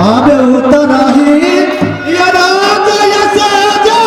आबे उतराही या रात या साजा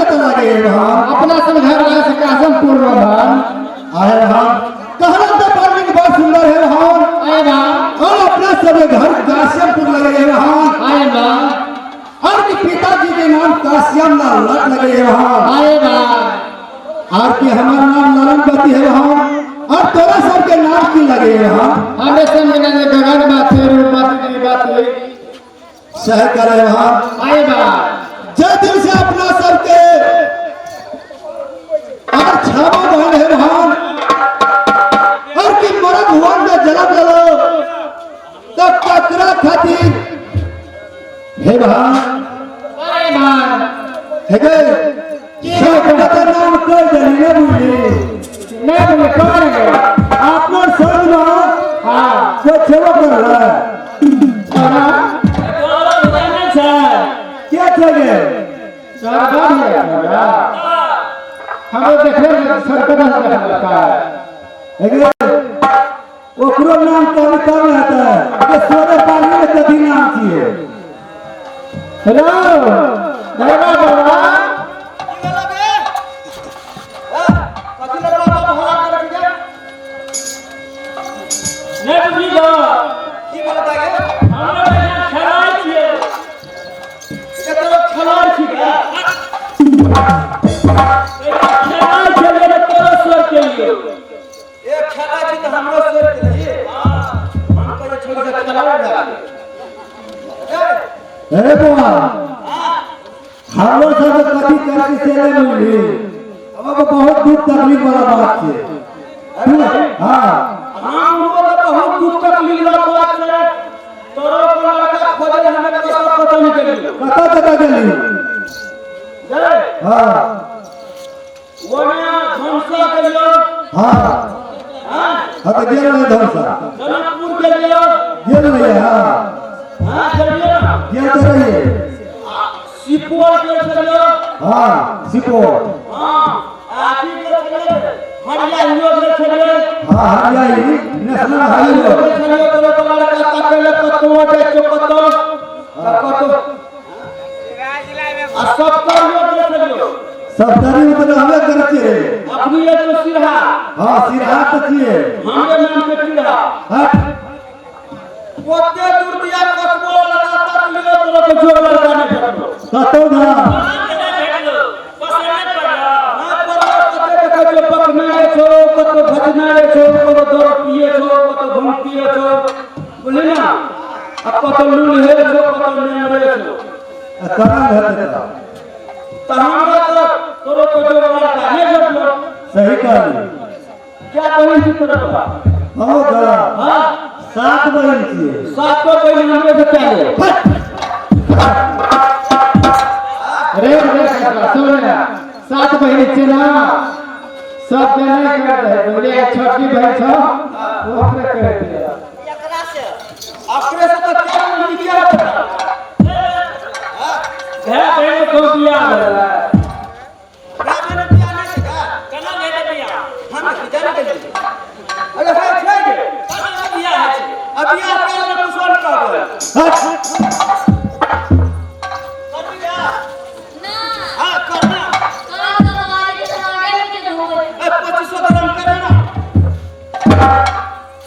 अपना सब घर वाला से कासम पूर्ण भान आए भान कहना तो पार्लिंग बहुत सुंदर है भान आए भान और अपना सब घर काश्यमपुर लगे है भान आए भान और कि पिताजी के नाम काश्यम लाल लगे है भान आए भान और कि हमारा नाम नरनपति है भान और तोरा सब के नाम की लगे है भान हमें सब मिला ने गगन बात है रूप बात की बात हुई सह करे भान आए भान जय दिल से अपना सबके और छावा बहन है भान और कि मरद भुवन में जन्म लो तब ककरा खातिर हे भान आए भान है गए सब का नाम कर जली ने बुझे मैं तुम्हें कौन है आपनो समझ में हां को छेवा कर रहा है क्या चाहिए सरकार है हमें देखने में सरकार का है ओकरो नाम कभी कम रहता है ये सोने पानी में कभी नाम चाहिए हेलो धर्मा बाबा अरे बुआ हम लोग सब कभी करके चले मिली अब बहुत दुख तकलीफ वाला बात है हाँ हम लोग बहुत दुख तकलीफ वाला बात है तोरो को लगा खोजे हमें तो पता नहीं चली पता चली जय हाँ वो ना धनसा के लोग हाँ हां तो गेल नहीं धनसा जनकपुर के लोग गेल नहीं हाँ हां चलिए गेल तो रहिए सिपुआ के लोग हाँ सिपो हाँ आखी के चले हरिया हियो के चले हाँ हरियाई नेशनल हाईवे चले तो लड़का ताकेले कतो दे चोकतो कतो आ सब तो हियो के चले सब तरी मतलब हमें करते रे अपनी ये तो सिरहा हाँ सिरहा तो चाहिए हमरे नाम के सिरहा हट ओते दूर दिया कसबो लगाता लियो तो जो लड़का ने भेटलो कतो ना कतो भजनारे छो कतो दर पिए छो कतो भंग पिए छो बोले ना अब कतो लूल है छो कतो नेमरे छो कहाँ है तो हमरा तो तोरो को जो लड़का ने भेटलो सही कहा क्या कहै छी तोरा का हम गया हां 7 बहन छिए 7 बहन हमरे से चाहे रे सुन 7 बहन छे ना सब जने कर दे बोले छोटी बहन छ वो ओकरे कर दे अकरे से तो क्या नहीं किया है बहन को दिया मैंने दिया नहीं का कना नहीं दिया हम जाने के लिए अरे है छे कना दिया है अभी आपका ने कुछ कर दे हट कर दिया ना हां करना कौन तो हमारे के आगे में के हो गए 2500 ग्राम करना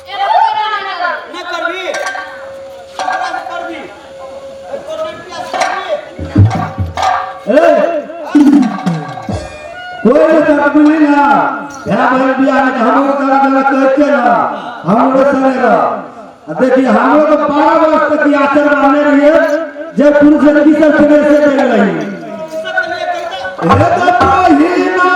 ये पूरा ना न करबी सकरा से करबी और रुपया करबी ए कोई ना कर मिली ना या बहन बियाह में हमको करा देना कहते ना हमरो सनेगा देखिए हम लोग 12 वर्ष तक की आचरण माने रहिए जब पुरुष लड़की सब सने से देने लगी हे तो पहिना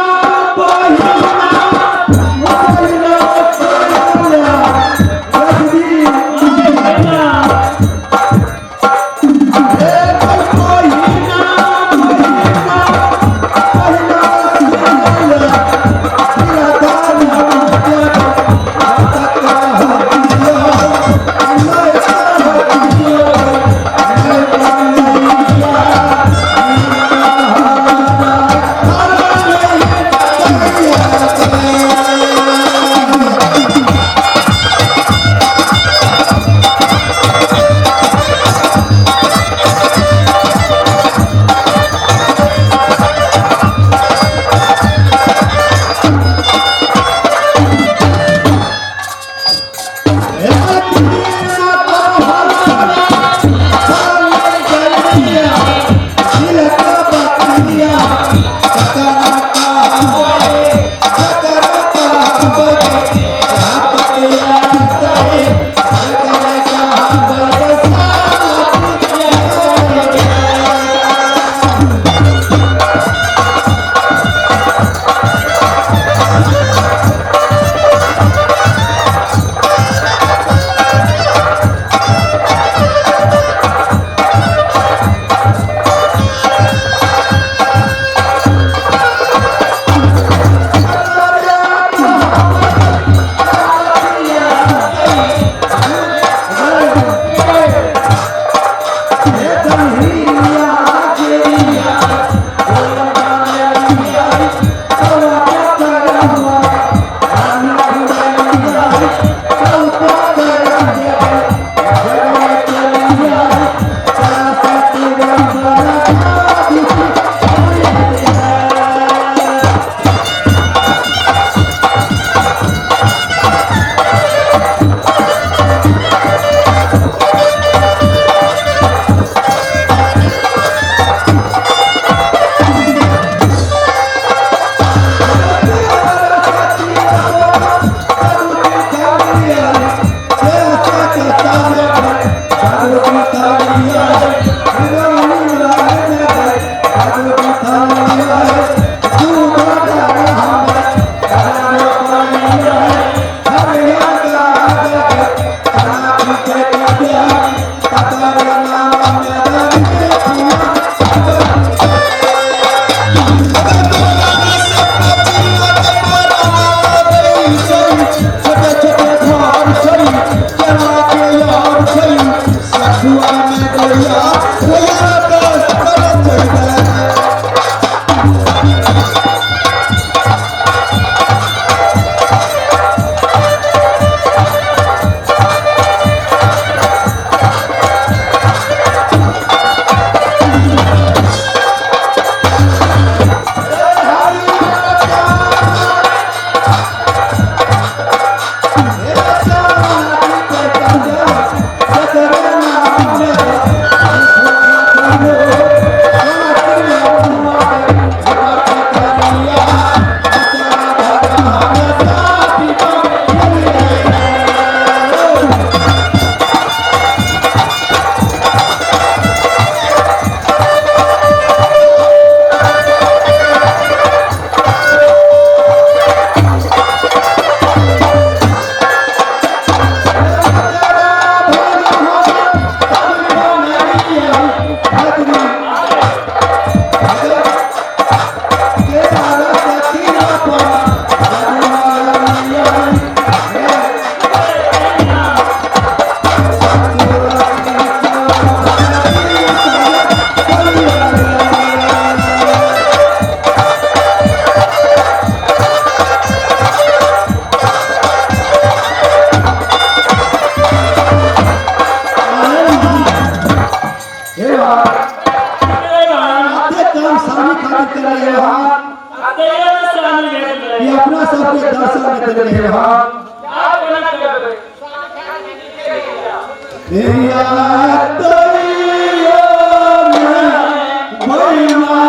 ये अपना सबके दर्शन में दे रहे हो या तैयो में महिमा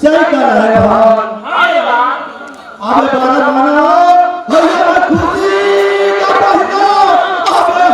सही कर रहे हो अबे बारह मानो भैया खुशी का महीना अबे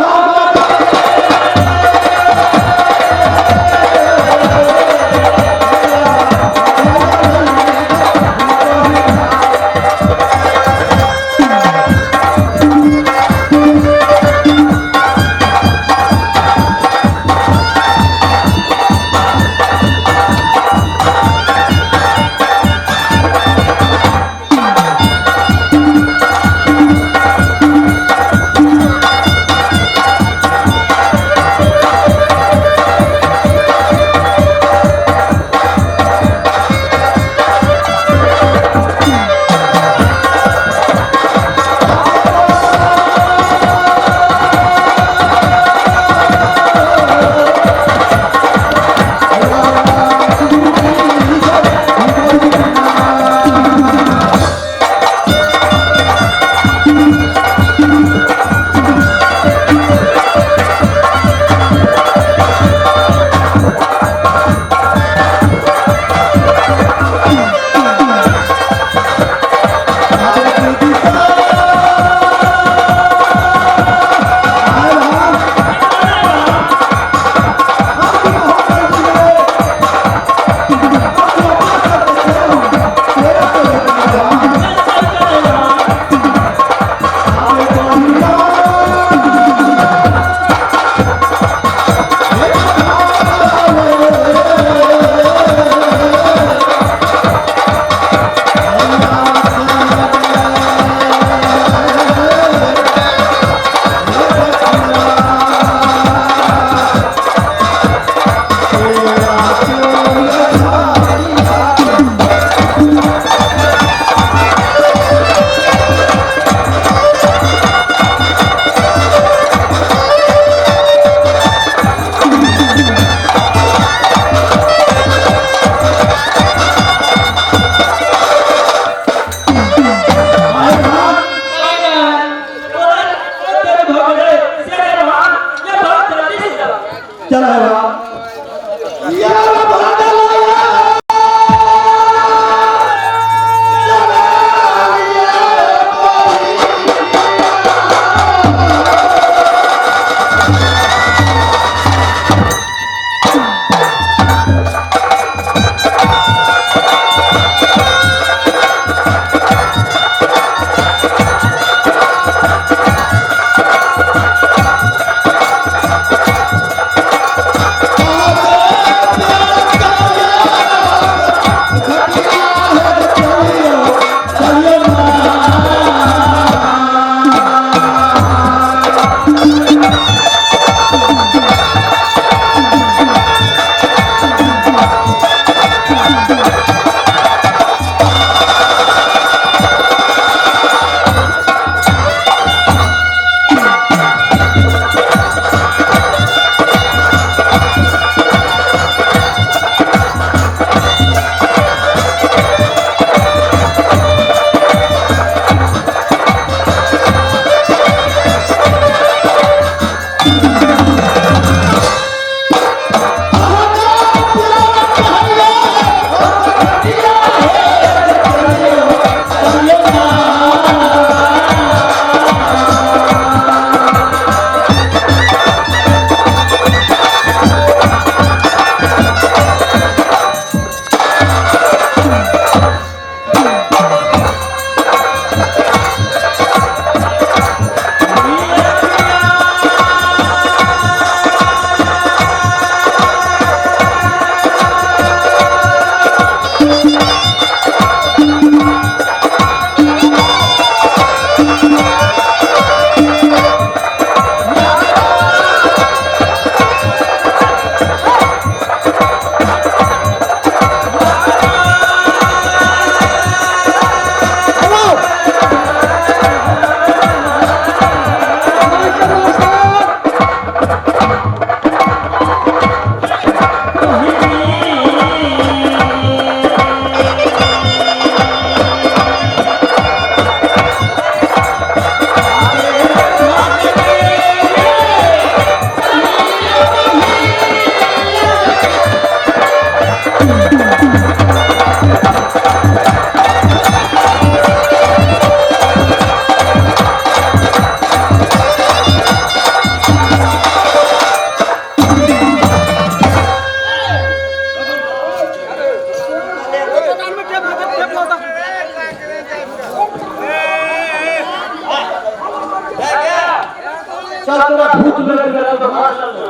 चल तोरा भूत लग गया तो मार चलना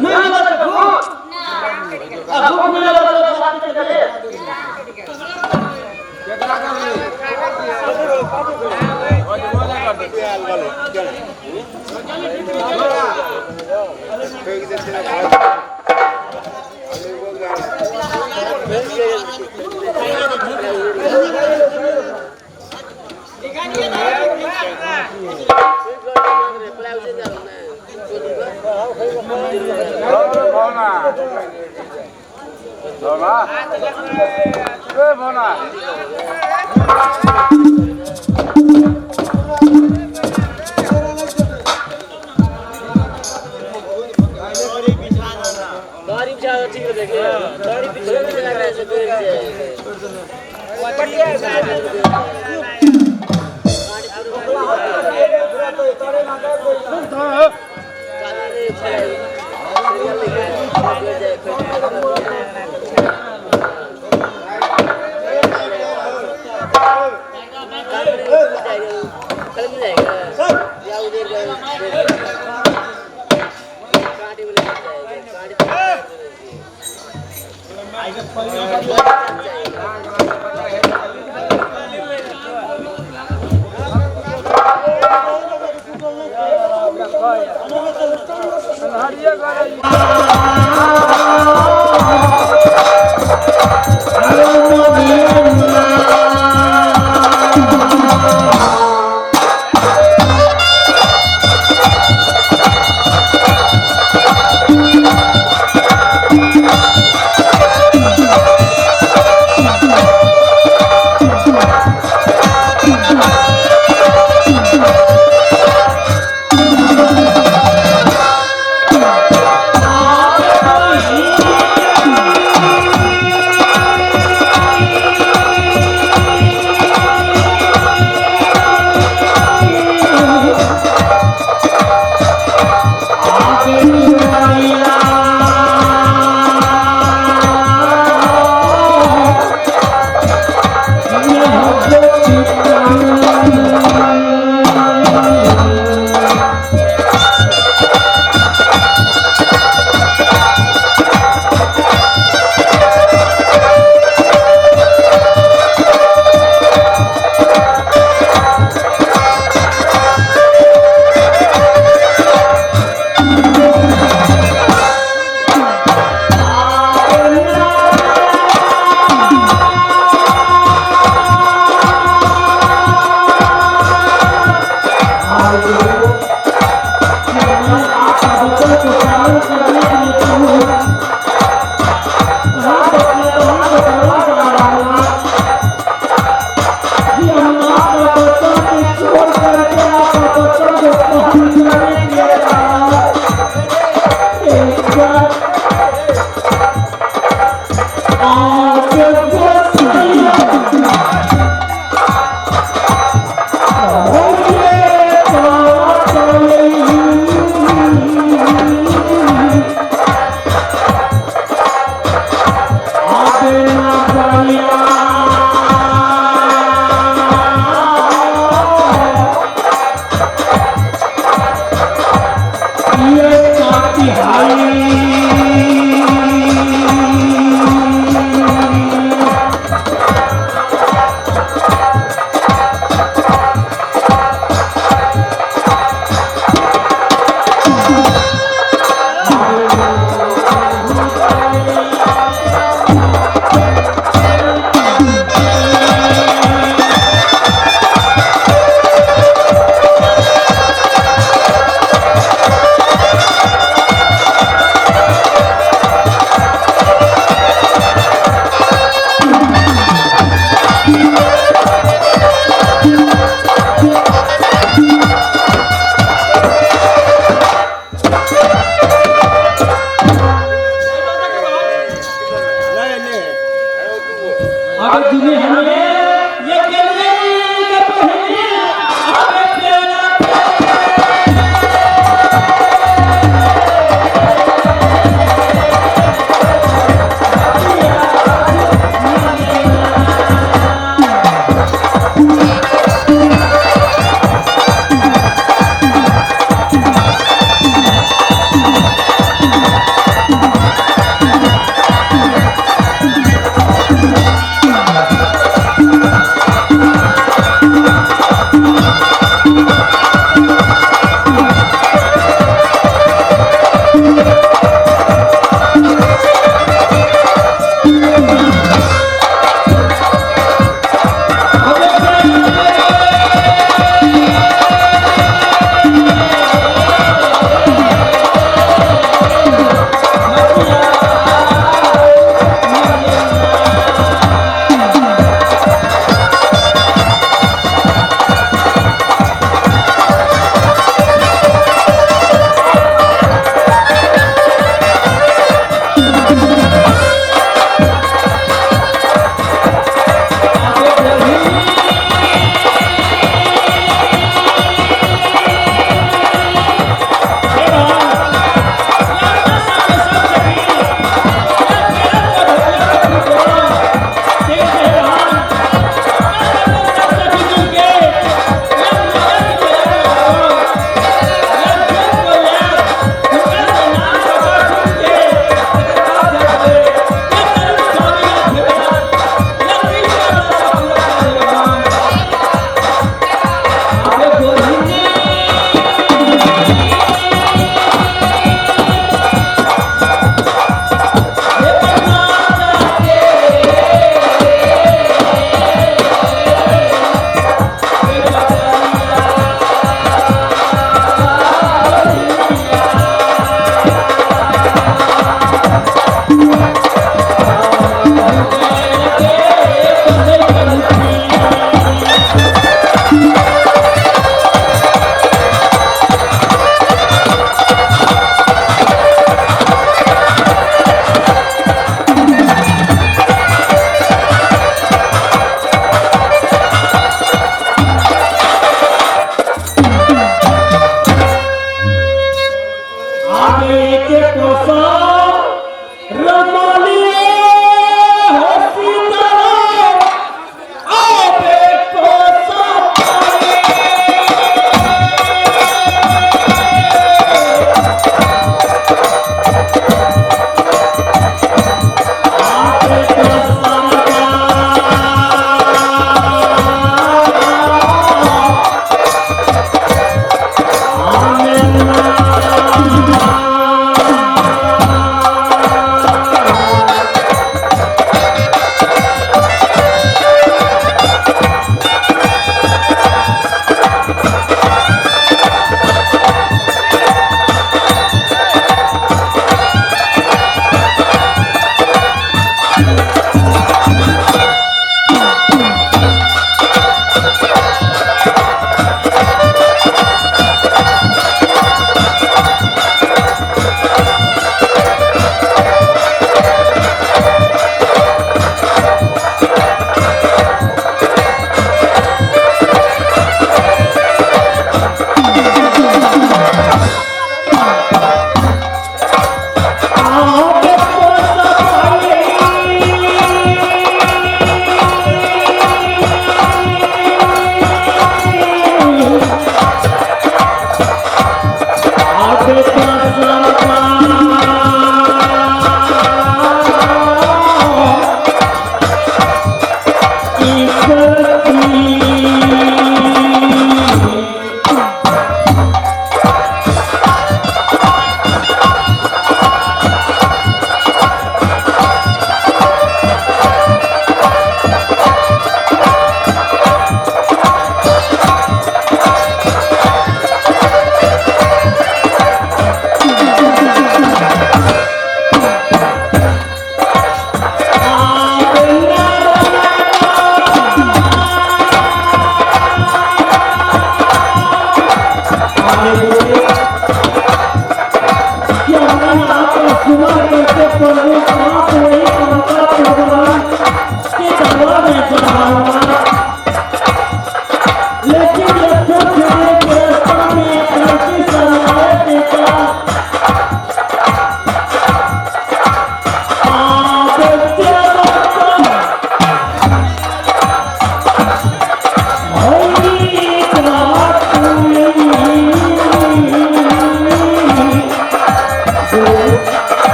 नहीं लगा तो अब भूत नहीं लगा तो बात करे गाड़ी पीछे ठीक है देखिए गाड़ी पीछे लग रहा है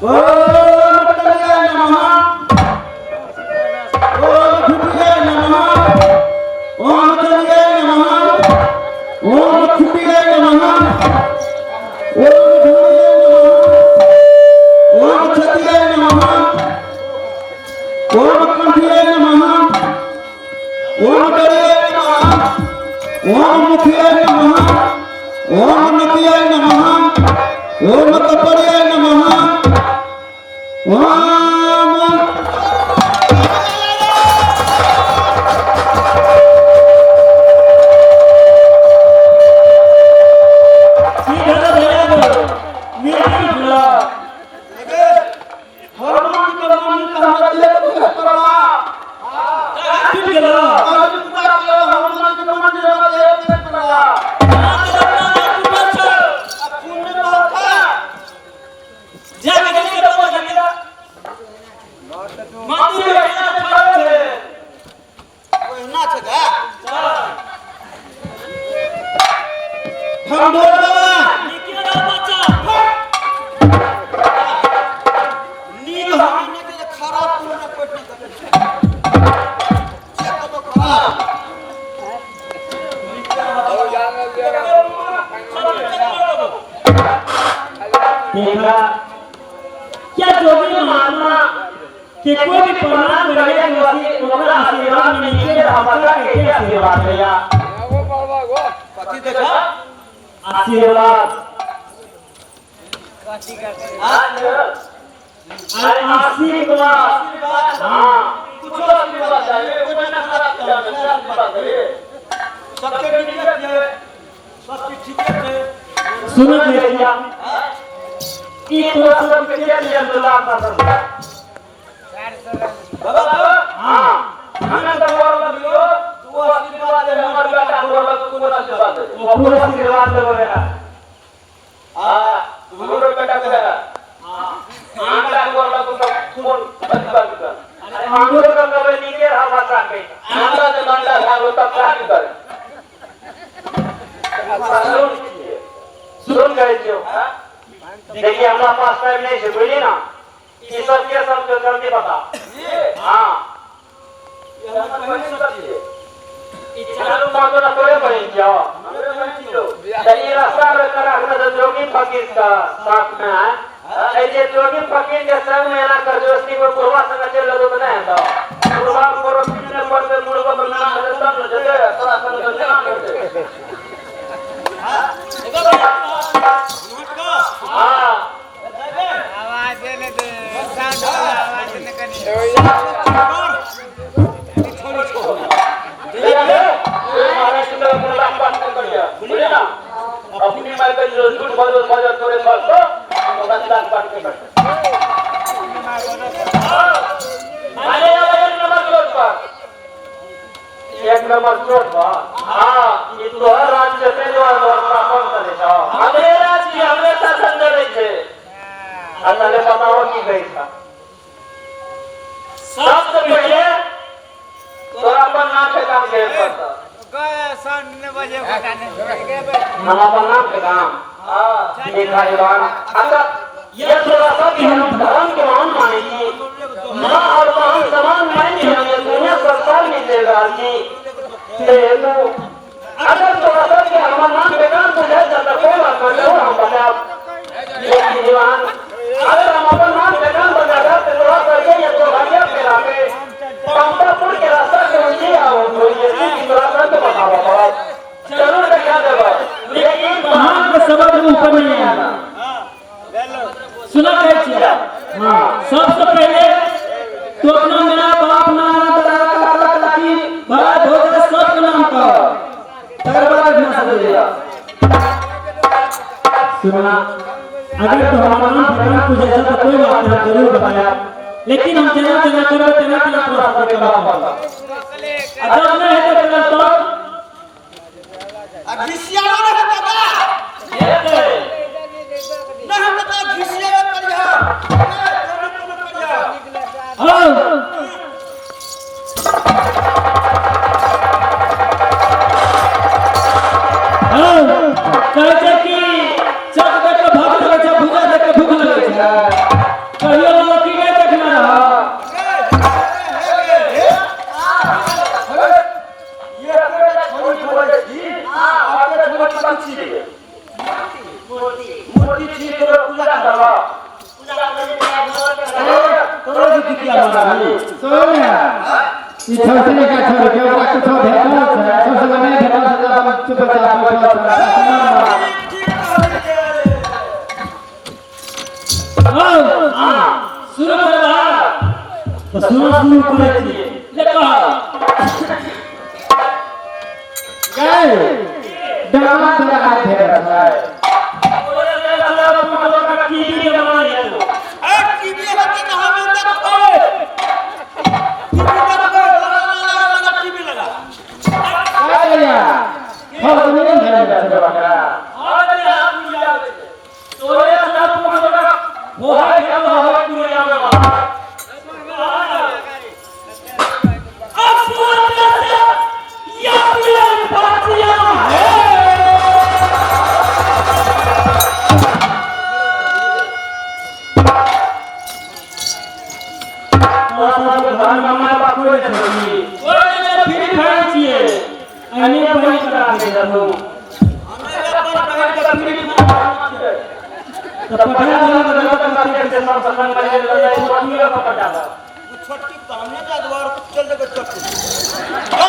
ओम तनयाय नमः ओम धुतियाय नमः ओम तनयाय नमः ओम क्षितियाय नमः ओम धुतियाय नमः ओम क्षतियाय नमः ओम कंठियाय नमः ओम डरियाय नमः ओम मुखियाय नमः ओम नतियाय नमः ओम कपड़ियाय नमः ओम देखा क्या जोगी महात्मा कि कोई भी प्रणाम करेगा तो ओकरा आशीर्वाद मिलेंगे हमारा के आशीर्वाद भैया पति देखा आशीर्वाद आशीर्वाद हाँ कुछ आशीर्वाद चाहिए कोई ना खराब किया आशीर्वाद है सबके ठीक है सबके ठीक है सुनो भैया कि तो सब के लिए अल्लाह का बाबा हाँ हमें तो बोल दियो तू आशीर्वाद दे हमारे बेटा को आशीर्वाद दे वो पूरा आशीर्वाद दे बेटा हां हमारे बेटा को देगा हां बेटा को तो कौन आशीर्वाद कर अरे मांगो तो कबे नीचे हवा का के हमरा से मांगा भागो तब प्राप्त कर सुन गए जो देखिए हमारा पास टाइम नहीं है बोलिए ना ये सब के सब जो जल्दी बता हाँ ये हमारा पहली सच्ची है चालू मांगो ना तोड़े पड़े क्या ये रास्ता में करा हमने तो जोगी फकीर का साथ में है ऐसे जोगी फकीर के संग में ना कर जोस्ती को पूर्वा संग चल लो तो नहीं है पूर्वा पूर्व पिछले पर से मूल को बना है सब जगह थोड़ा सा ना करते हाँ आवाज देने दे आवाज देने का नहीं महाराष्ट्र में अपना बात कर दिया बोलिए ना अपनी मार का जो झूठ बोलो बाजार करे बात तो गद्दार बात के करते अरे एक नंबर चोट पर एक नंबर चोट पर हां ये तो हर राज्य से जो शासन करे छ हमें राज्य हमें शासन करे छे अल्लाह बताओ की गई था सबसे पहले तो अपन नाम पे काम के पड़ता बजे हम अपन नाम के काम देखा ईरान अच्छा ये थोड़ा सा भी हम धर्म के मान मानेंगे माँ और बहन समान मानेंगे हमें दुनिया संसार में देगा जी अगर थोड़ा सा भी हमारा नाम पे काम तो है जाता कोई बात नहीं हम बता लेकिन दीवान अगर हम अपन नाम पे काम बता रहे तो थोड़ा सा ये तो भाग्य पे आके पंपापुर के रास्ता से मुझे आओ तो ये की रास्ता तो बताओ जरूर क्या देगा लेकिन वहां का सबक ऊपर नहीं आया सुना कैसे हाँ सबसे पहले तो अपना मेरा बाप नाम दादा काका काकी भाई भोजा सब नाम का तरबाद ना समझिएगा सुना अगर तो हमारा नाम भगवान को जैसा तो कोई बात नहीं जरूर बताया लेकिन हम जना जना करो तना तना प्रोसेस करा पाएगा अगर नहीं है तो तो घिसिया ना है दादा ये ना हम तो घिसिया में पड़ जा हां ई छोटे का छोड़ के ओकरा कुछ भेटल छै सबसे नहीं भेटल से हम चुपचाप बैठल हां शुरू करबा तो शुरू करे छियै ले कह गए डांस लगा भेटल छै ओरे ले अल्लाह पुरो का टीवी के बनाई है तो टीवी होते तो हम तक ओए टीवी लगा भैया हम नहीं भेटल छै बकरा अरे हम याद तोरे अल्लाह पुरो का वो है हम हो दुनिया में छोटी सामने का द्वार चल दे छोटी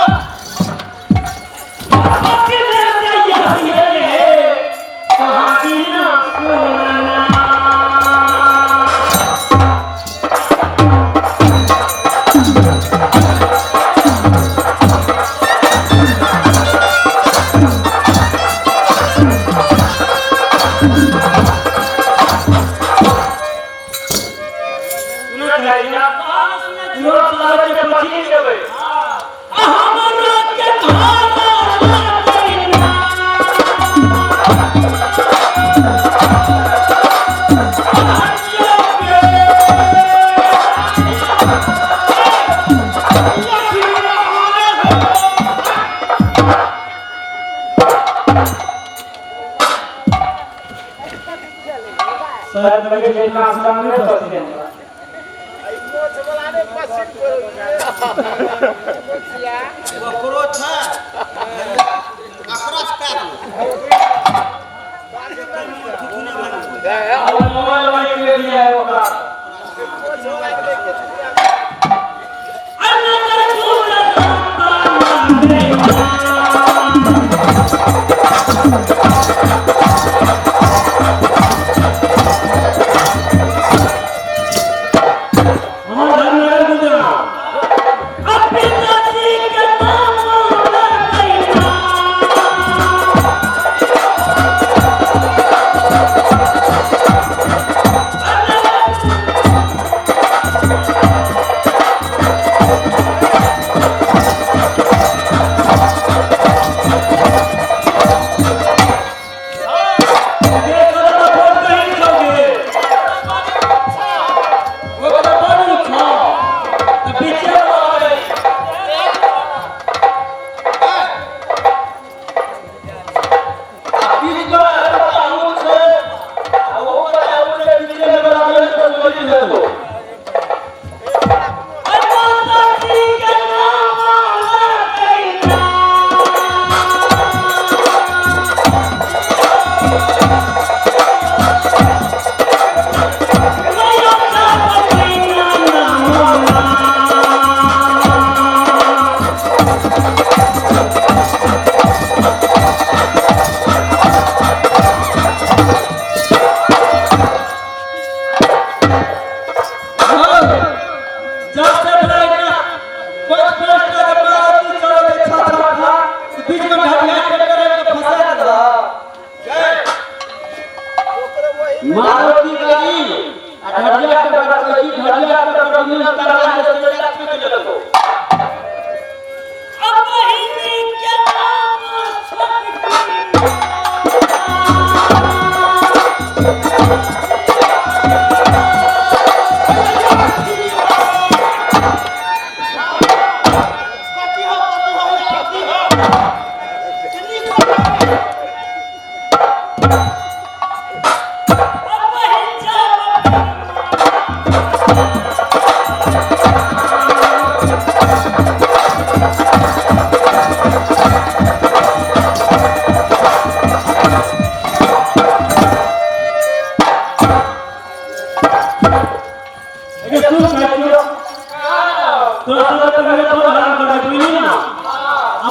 अब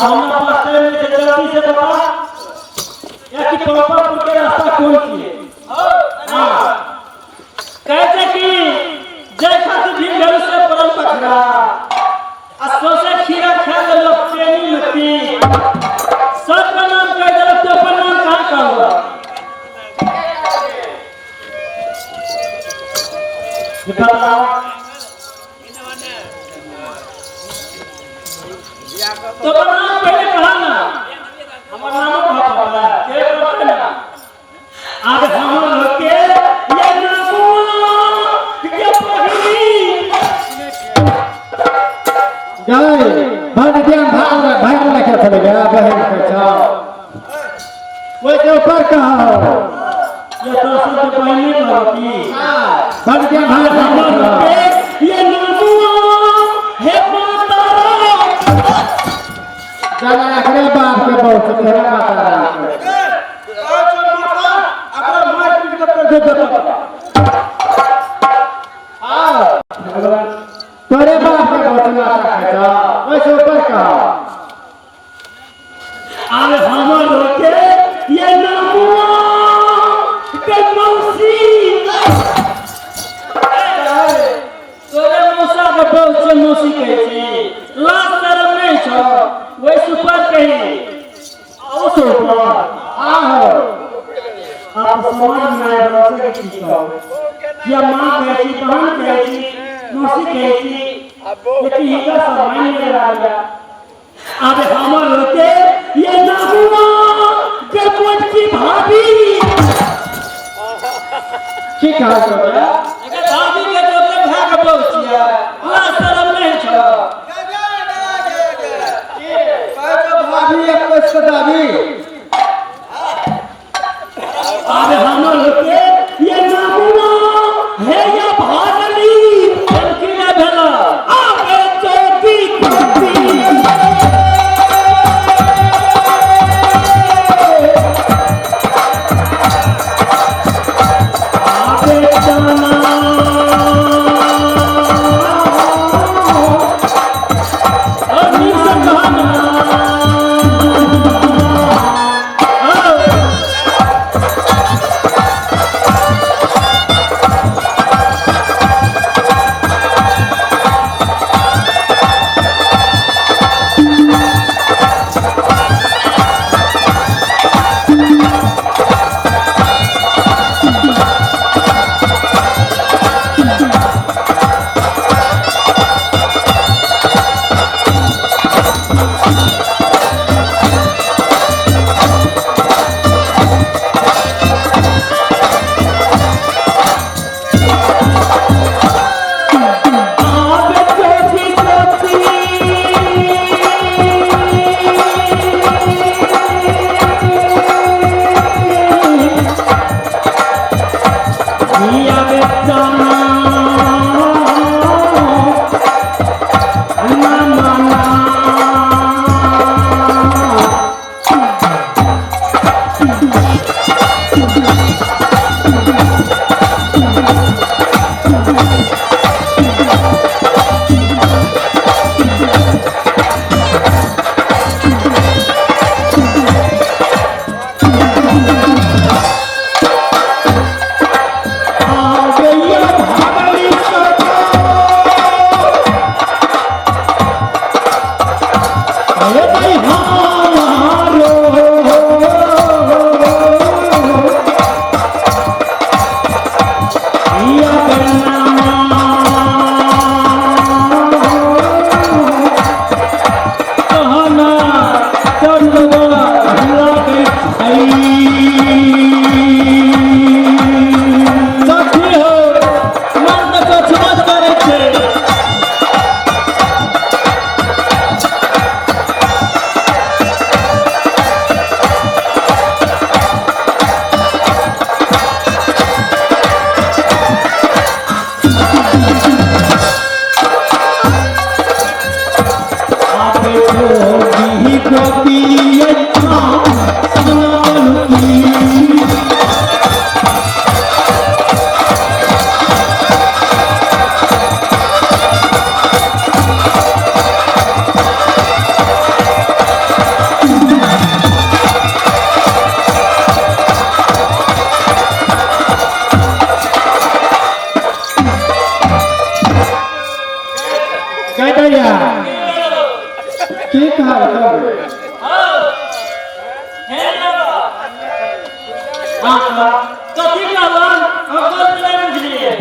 हमरा पास टाइम नहीं है, जल्दी से बता या कि पापापुर के रास्ता कौन सी है? हाँ कहते कि जैसा तू भी घर से परम पकड़ा असो से खीरा खा ले लो पेनी मिट्टी सब का नाम कह दे तो अपन नाम कहां का होगा? ये बताओ तो अपन नाम पहले कहा ना हमारा नाम कहा पड़ा के पता ना अब हम लोग के ये नाम के पहली गाय भाग दिया भाग लगे चलेगा बहन के जाओ वो के ऊपर कहा ये तो सब पहले कहती भाग दिया भाग ये नाम है माता जाना करे बाप के बहुत तेरा माता अगर मार पीट कर दे तेरे बाप के बहुत माता का वैसे ऊपर कहा अरे हम लोग के ये नाम के मौसी तोरे मौसा के बहुत से मौसी कहै छी लाज शरम नहीं छौ वही सुपर कही आओ सुपर आओ आप समाज में रहते की कहो या मां कहै छी बहन कहै छी मौसी कहै छी लेकिन इनका सम्मान नहीं रह गया अब हमर होते ये नाहुआ के कोट की भाभी की कहा तो अगर भाभी के जो के भाग पहुंचिया ला शर्म नहीं छो भाभी एक को दादी अब हमर होते ये नाहुआ है या भागली उनकी ना भला आवे चौकी कुर्सी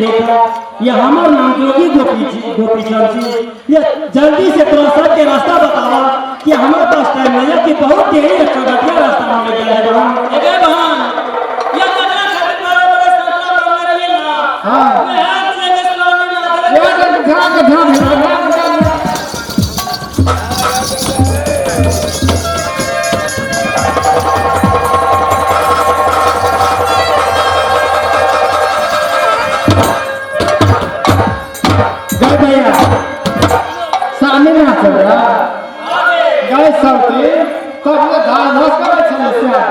देखो ये हमार नाम जोगी गोपी चंद जी, ये जल्दी से प्रसाद के रास्ता बतावा कि हमारे पास टाइम नहीं है कि बहुत देरी है चौगटिया रास्ता में गया है बहन। हां गाय सबके तब धान धस करे समस्या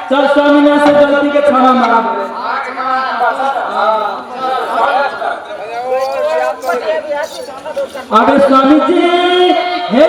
चल स्वामीनाथ से गलती के क्षमा मांग। अबे स्वामी जी हे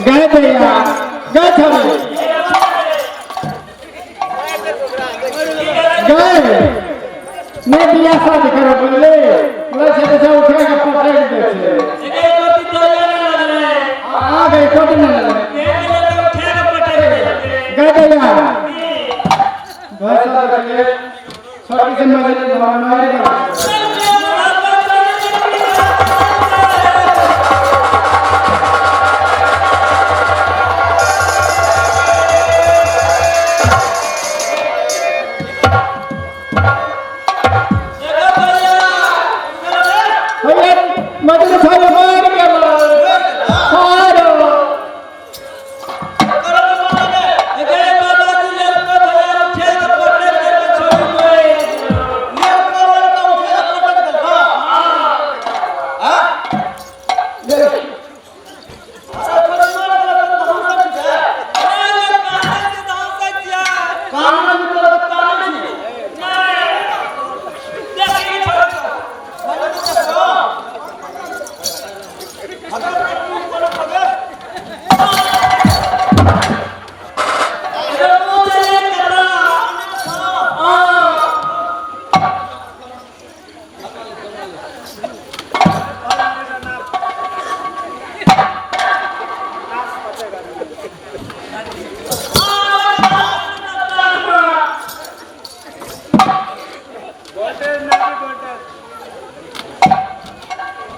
गए भैया गए थे गए मैं बिया शादी करो बोले वैसे तो उठा के पटक दे आ गए कोट में गए भैया वैसा करके छोटी से मजे में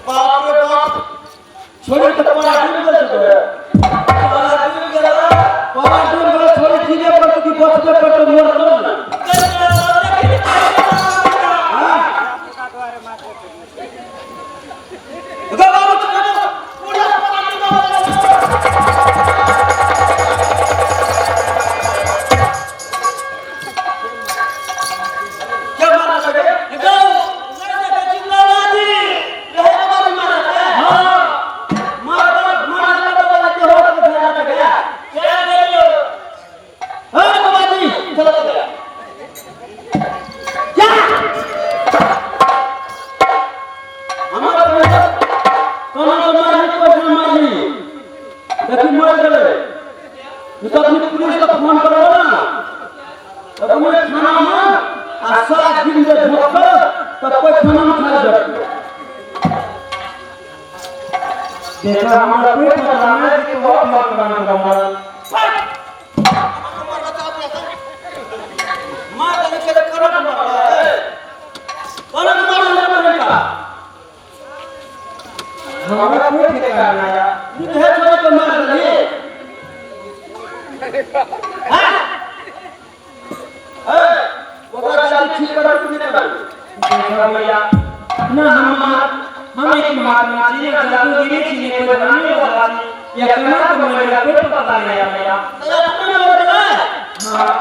बाप रे बाप छोड़ी तो पड़ा डूब गए पड़ा डूब गए छोड़ी चीजें पर की बचबे पर तो मोर कर ना देखा हमारा कोई पता नहीं कि वो क्या करना चाहता मां तने के करना पड़ रहा है कौन मारने पड़ेगा हमारा कोई ठिकाना नहीं है ये है छोड़ के मार दिए हां वो गाड़ी ठीक कर तूने कर देखा भैया ना हम एक महात्मा जी ने जादूगिरी चीनी को बनाने वाला या करना तो मेरा कोई पता नहीं है भैया अपने बोल रहा है हां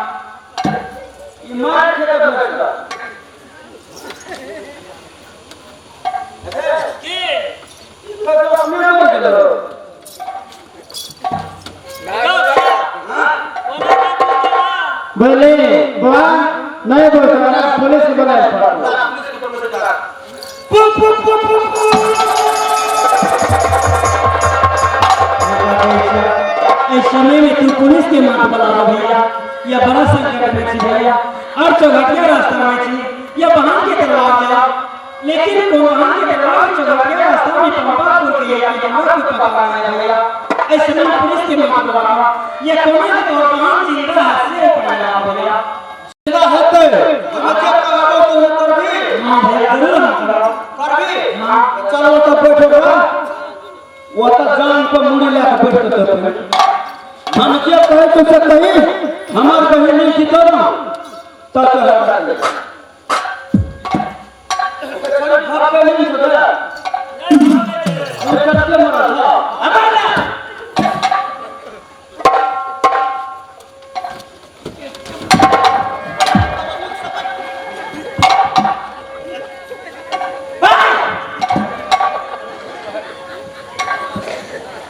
ये मार के बगेगा की तो अपने बोल रहा बोले बुआ नहीं बोल रहा पुलिस को बुलाया इस समय में तू पुलिस के मार बला भैया या बड़ा संकट में थी भैया और चौघटिया रास्ता में थी या बहान के दरवाजा लेकिन को बहान के दरवाजा चौघटिया रास्ता में पंपापुर के या गंगा के पकड़ाया भैया इस समय पुलिस के मार बला ये कोने तो बहान जिंदा से पड़ा भैया जिंदा होते हम क्या कहो तो कर भी हां भैया जरूर हम करो कर भी हां चलो तो बैठो वो तो जान पर मुड़ी लेके बैठते थे हम क्या कहे तो से कहीं हमार कहीं नहीं की तरह तो भाग के नहीं सोचा हम कटके मरा था अबे ना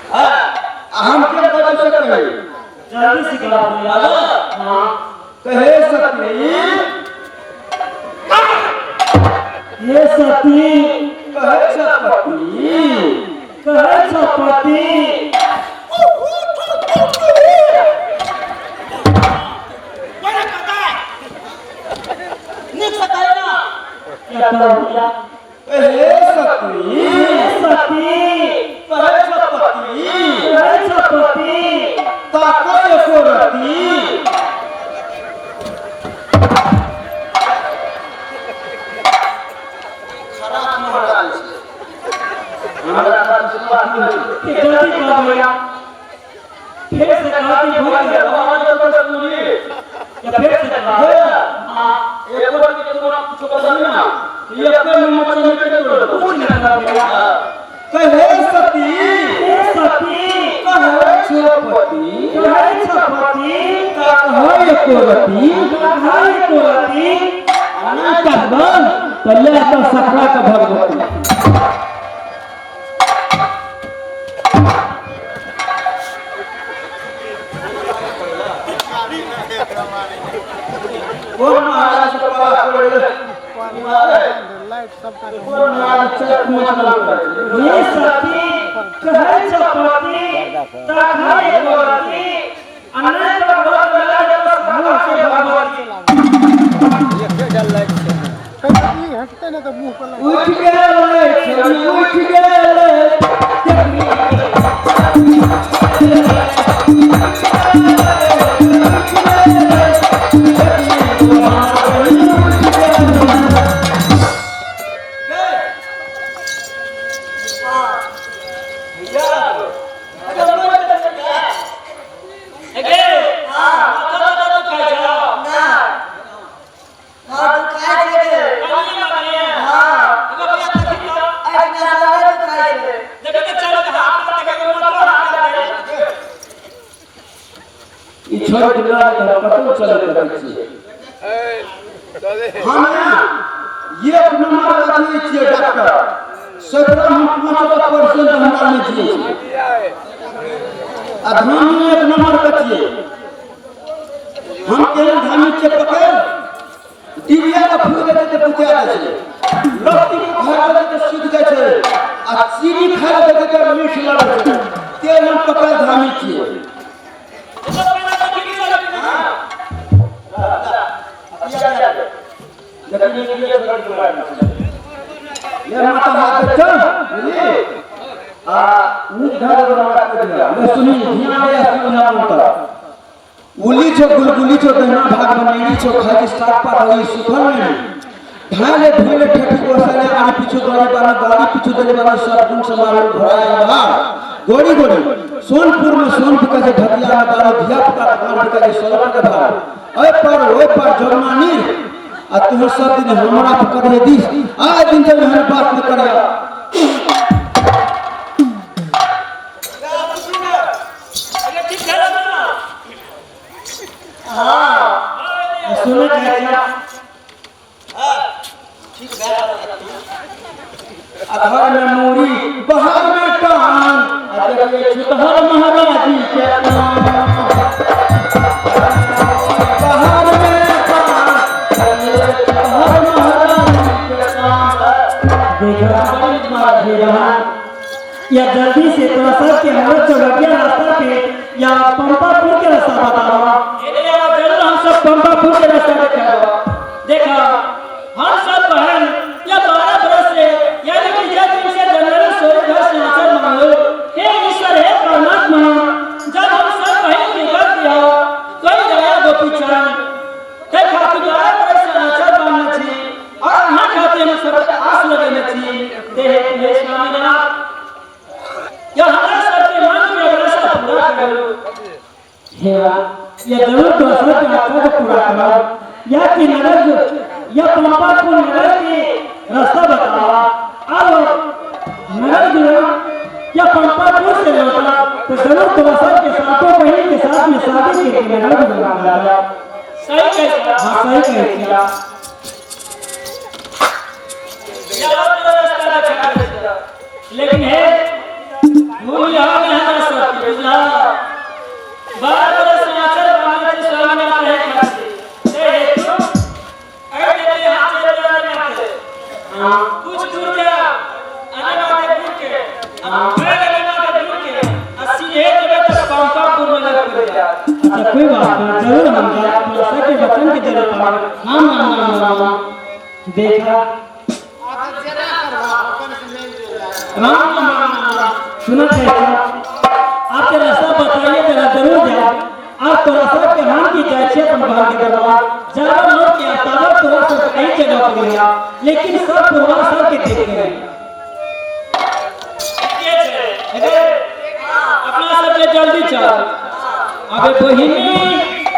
हम क्या कर सकते हैं जल्दी सिखला भैया हां कहे सकते ये सती कहे सकती कहे छपति बड़ा कथा नहीं सकाए ना क्या करो भैया कहे सकती सती कहे सकती कहे छपति ताको एको रती खराब महाराज हमारा बात सुनवा कि जल्दी करो भैया फिर से गलती हो गई आवाज तो सुनिए या फिर से करो हां एक बार की तुम्हारा कुछ पता नहीं ना ये अपने मुंह में चले के बोल कुछ नहीं करना भैया कहे सती ये सती कहे छपति कहे छपति कहे एको रती कहे कोरती अना कदम तले तो सकरा का भगवती वो महाराज को पास पड़े वो महाराज चक मचला ये सती कहे छपति कहे कोरती अनंत भगवत लगा जब भगवान से भगवती हटते ना तो मुंह पर उठ गेले छवि उठ गेले छोड़ के ना कतौ चले करते छी हम ये नंबर रखिए छिए डॉक्टर सत्रह हम 5% हमरा में दिए छी अधन में एक नंबर रखिए हम के धामी के पकड़ डिबिया का फूल देते ते पुतिया दे छे लत्ती को खा देते ते सीध जाय छे आ चीनी खा देते ते मीठ लागे छे तेल हम पकड़ धामी छिए ये माता हाथ चल बुझली आ मुंह घर मार कर दिया ले सुनी ध्यान दे सुना मंत्र उली छो गुलगुली छो दहना भाग बनेड़ी छो खाली सात पात होई सुखल नहीं ढाले ढोले ठठी कोसले आगे पीछे गाड़ी बाना गाड़ी पीछे दले बाना सब गुण समारोह भराया बाहर गोड़ी गोड़ी सोनपुर में सोनपुर का ढकिया में दारू धिया पुता कान का सोलह के भाग ओए पर जगमानी आ तू सब दिन हमरा पकड़े दी आ दिन से हम बात न करिया सुनो क्या अधर में मूरी बाहर में कान अरे छुतहर महाराज जी के नाम बाहर में कान छुतहर महाराज जी के नाम देखा महाराज या जल्दी से थोड़ा सा के हमारे चौरटिया रास्ता पे या पंपापुर के रास्ता बताओ जरूर हम सब पंपापुर के रास्ता पे चलो देखा हम सब बहन या 12 बरस से यानी कि जब इनसे जनरल सोच घर से आचर मांगो हे ईश्वर हे परमात्मा जब हम सब बहन की बात दिया कोई गया गोपीचरण देखा तू 12 बरस से आचर मांगना छी और हां खाते हम सब आस लगने छी देह हे स्वामीनाथ या हमारा सबके मन में अभिलाषा पूरा करो हे ये जरूर तो सब की आशा को पूरा करो या कि नगर या पंपापुर नगर के रास्ता बतावा अब नगर जो या पंपापुर से लौटा तो जरूर तो सब के साथों बहन के साथ में शादी के नगर बुलाया सही कह हां सही कह लेकिन है वो यहाँ में हमारा सब बुझला 12 बरस से आचर बांधे से स्वामी ना रहे खाते हे तू ऐसे तेरे हाथ से दीवार में आते कुछ दूर गया आने वाले दूर के मैं लगने वाले दूर के 80 जगह तक पंपापुर में लग गया अच्छा कोई बात नहीं जरूर हम जाएंगे सके वचन की जरूरत है हम देखा सुना चाहिए आप तेरा सब बताइए तेरा जरूर जाए आप थोड़ा सा के मान की जाए छे अपन भाग के दरबार ज्यादा लोग के ताबत तो सब कई जगह पर गया लेकिन सब परिवार सब के देख गए अपना सब के जल्दी चल अबे बहिनी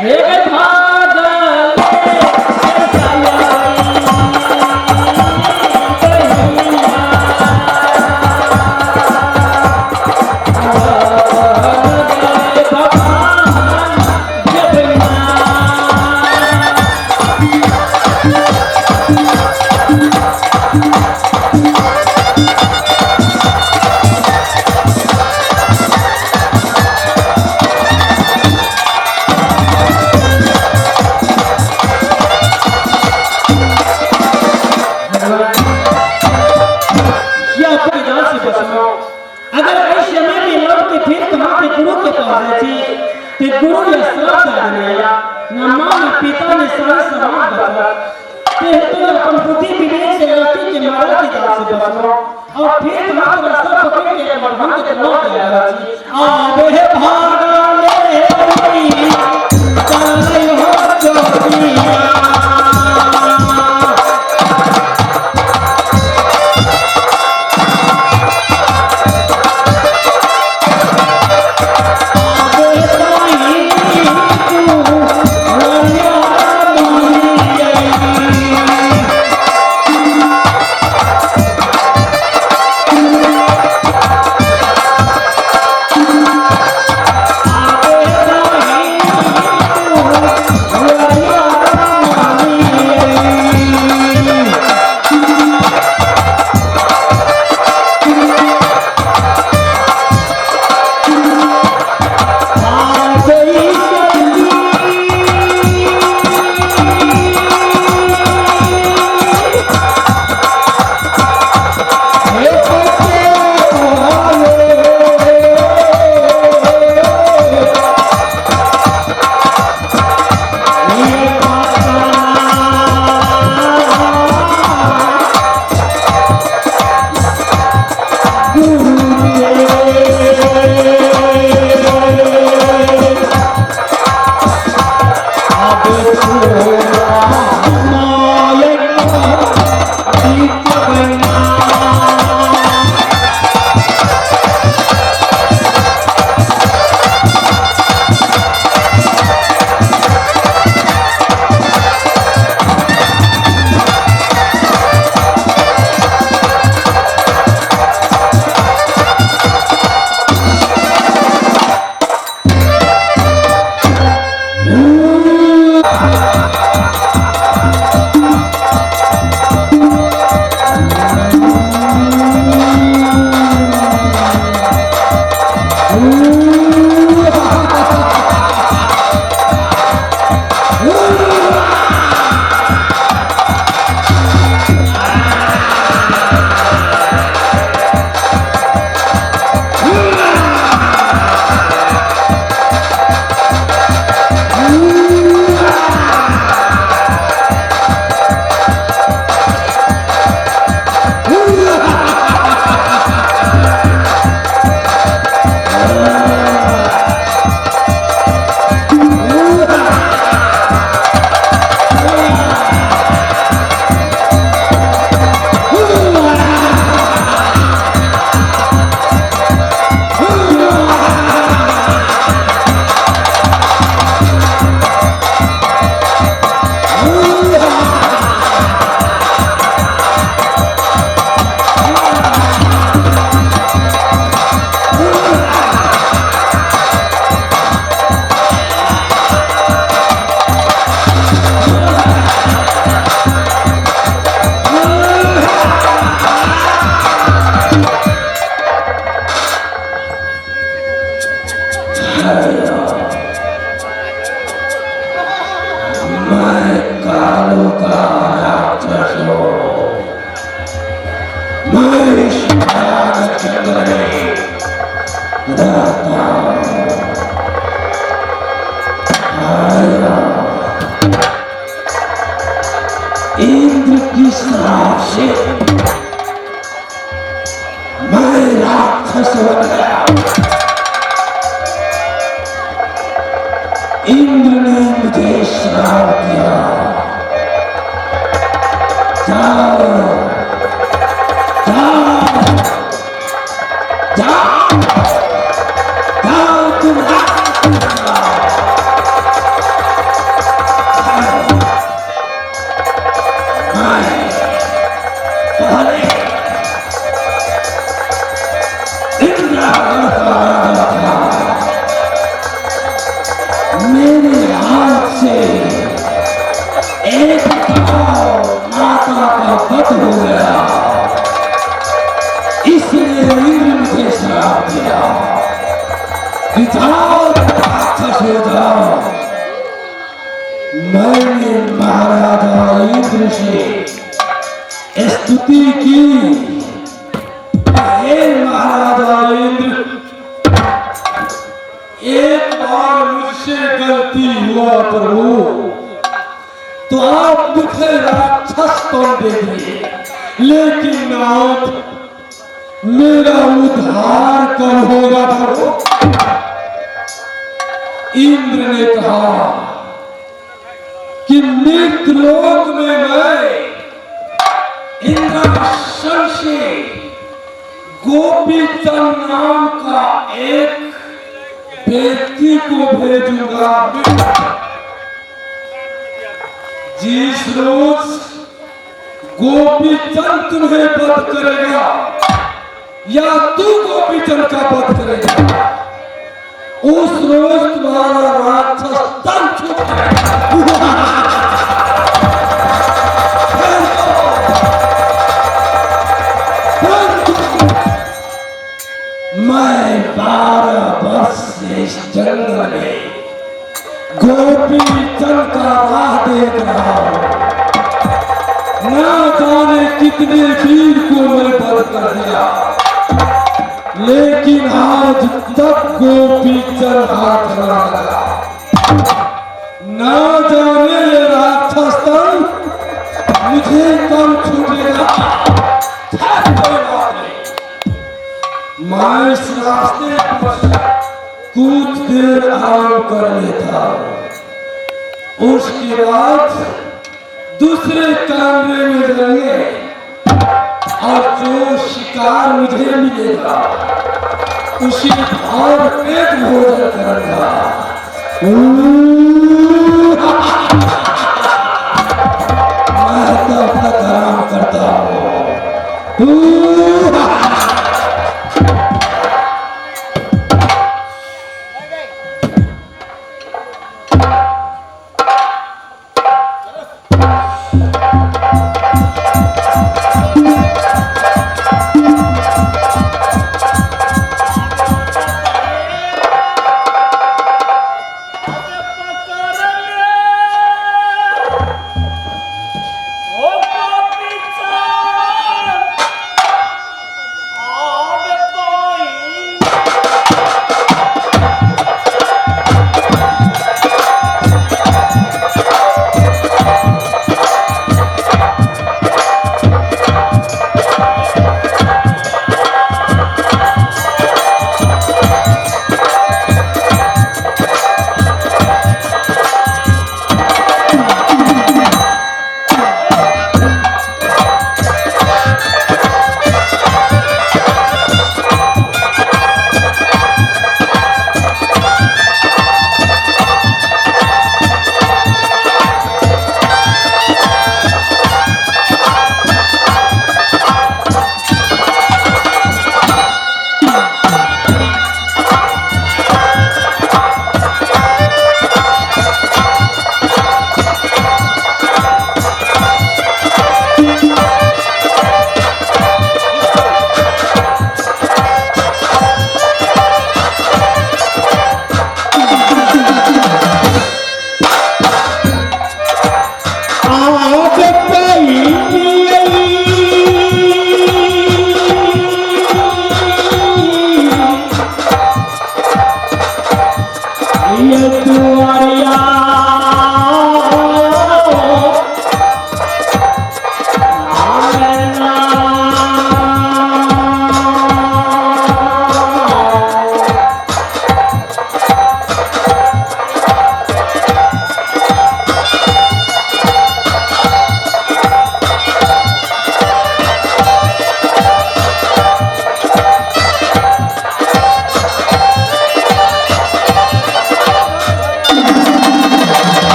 हे भागल अगर इस समय में लौट के फिर तुम्हारे गुरु के पास थी तो गुरु ने श्राप डाल दिया न मां न पिता ने सारे समाज बचा ते तो अपन बुद्धि विवेक से लौटी के मारा की दास से बचो और फिर तुम्हारा रास्ता पकड़ के बढ़न के लौट आया आवे है भागले चले हो जोगिया हो। मैं इस भयानक जंगल में रहता हूँ। इंद्र की श्राप से मैं राक्षस हो गया। इंद्र ने मुझे श्राप दिया। जाओ जाओ जाओ जाओ तुम मेरे हाथ से एक माता का वध हो गया, इसलिए इंद्र मुझे श्राप दिया कि जाओ राक्षस हो जाओ। मैंने महाराजा इंद्र से स्तुति की, हे महाराजा इंद्र, एक बार मुझसे गलती हुआ प्रभु, तो आप मुझे राक्षस तो दे दिए, लेकिन आप मेरा उद्धार कब होगा प्रभु? इंद्र ने कहा कि मृतलोक में मैं इंद्रासन से गोपीचंद नाम का एक व्यक्ति को भेजूंगा। जिस रोज गोपीचंद तुम्हें वध करेगा या तू गोपीचंद का वध करेगा, उस रोज तुम्हारा राक्षस तन छूट जाएगा। मैं 12 वर्ष से इस जंगल में गोपीचंद का राह देख रहा हूँ। ना जाने कितने वीर को मैं वध कर दिया, लेकिन आज तक गोपीचंद हाथ ना लगा। ना जाने ये राक्षस तन मुझे कब छूटेगा। मैं इस रास्ते पर कुछ देर आराम कर लेता, उसके बाद दूसरे कमरे में जाएंगे और जो शिकार मुझे मिलेगा उसी भाव पेट भोजन करूंगा। मैं तो अब तक आराम करता हूँ।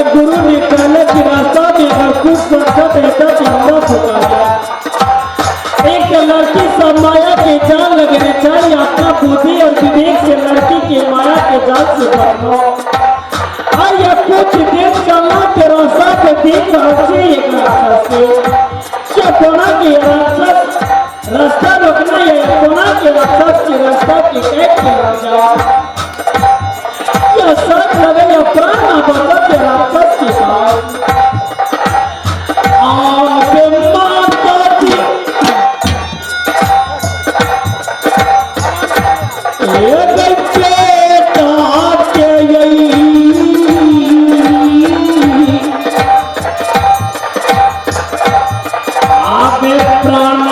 गुरु ने कहला कि रास्ता में अगर कुछ संकट है तो हमरा फुकाया। एक लड़की सब माया के जाल लगने चाहिए, अपना बुद्धि और विवेक से लड़की के माया के जाल से बचो। और यह कुछ देर चलना के रास्ता पे देख पहुंचे एक राक्षस से क्या कोना के राक्षस रास्ता रोकना या कोना के राक्षस के रास्ता के कैद के राजा यह सब लगे या प्राण ना बचा के राक्षस के पास आगे माता जी एक बेटा के यही आगे प्राण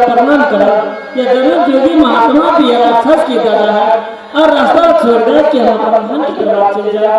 प्रणाम करा यह जरूर योगी महात्मा भी राक्षस की दादा है और रास्ता छोड़ दे कि हम अपना की तरफ चले जाए।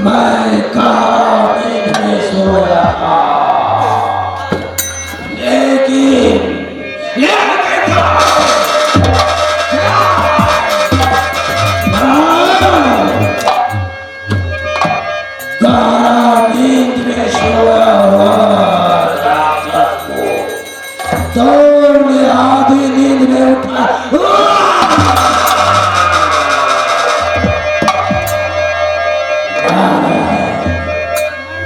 मैं नींद में सोया था, लेकिन नींद में सोया तो मैं आधी नींद में उठा।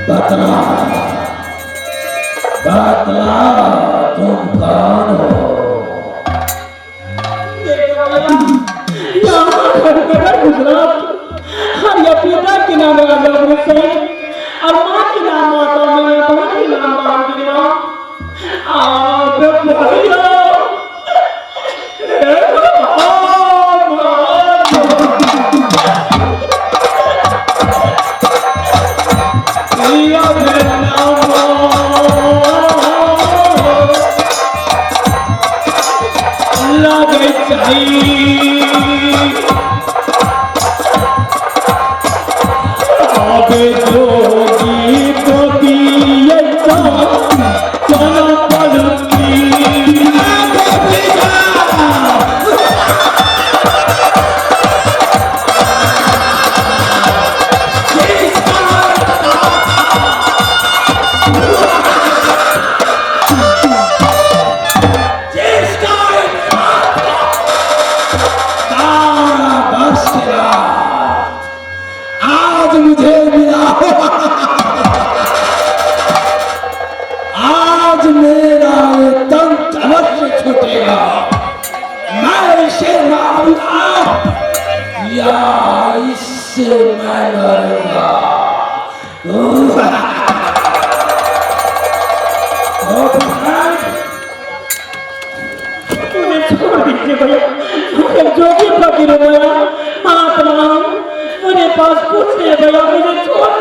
बतला बतला तुम कौन हो? गुजरात और ये पिता के नाम हुसैन और माँ के नाम माता मैंने बहन के नाम मांगिया आप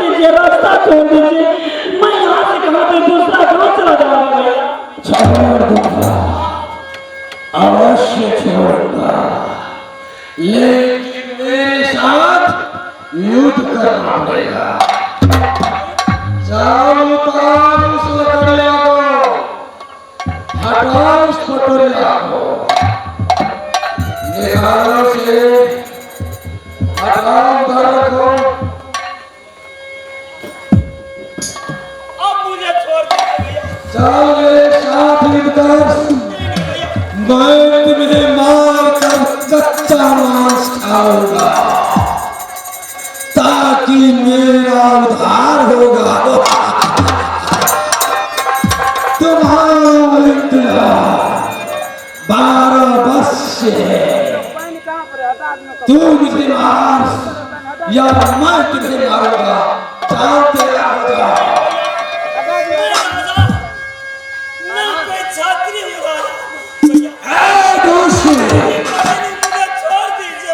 भैया रास्ता छोड़ दीजिए, मैं यहाँ से कहाँ पे दूसरा गाँव चला जाऊंगा। छोड़ दूंगा, अवश्य छोड़ूंगा, लेकिन मेरे साथ युद्ध करना पड़ेगा। जाओ उतारो उस लकड़िया को, हटाओ उस पटोरिया को, निकालो से, हटाओ घर को। चल मेरे साथ युद्ध, मैं तुम्हें मार कर कच्चा मांस खाऊंगा ताकि मेरा उद्धार होगा। तुम्हारा इंतजार 12 वर्ष है, तू मुझे मार या मैं तुझे मारूंगा, जानते रहो।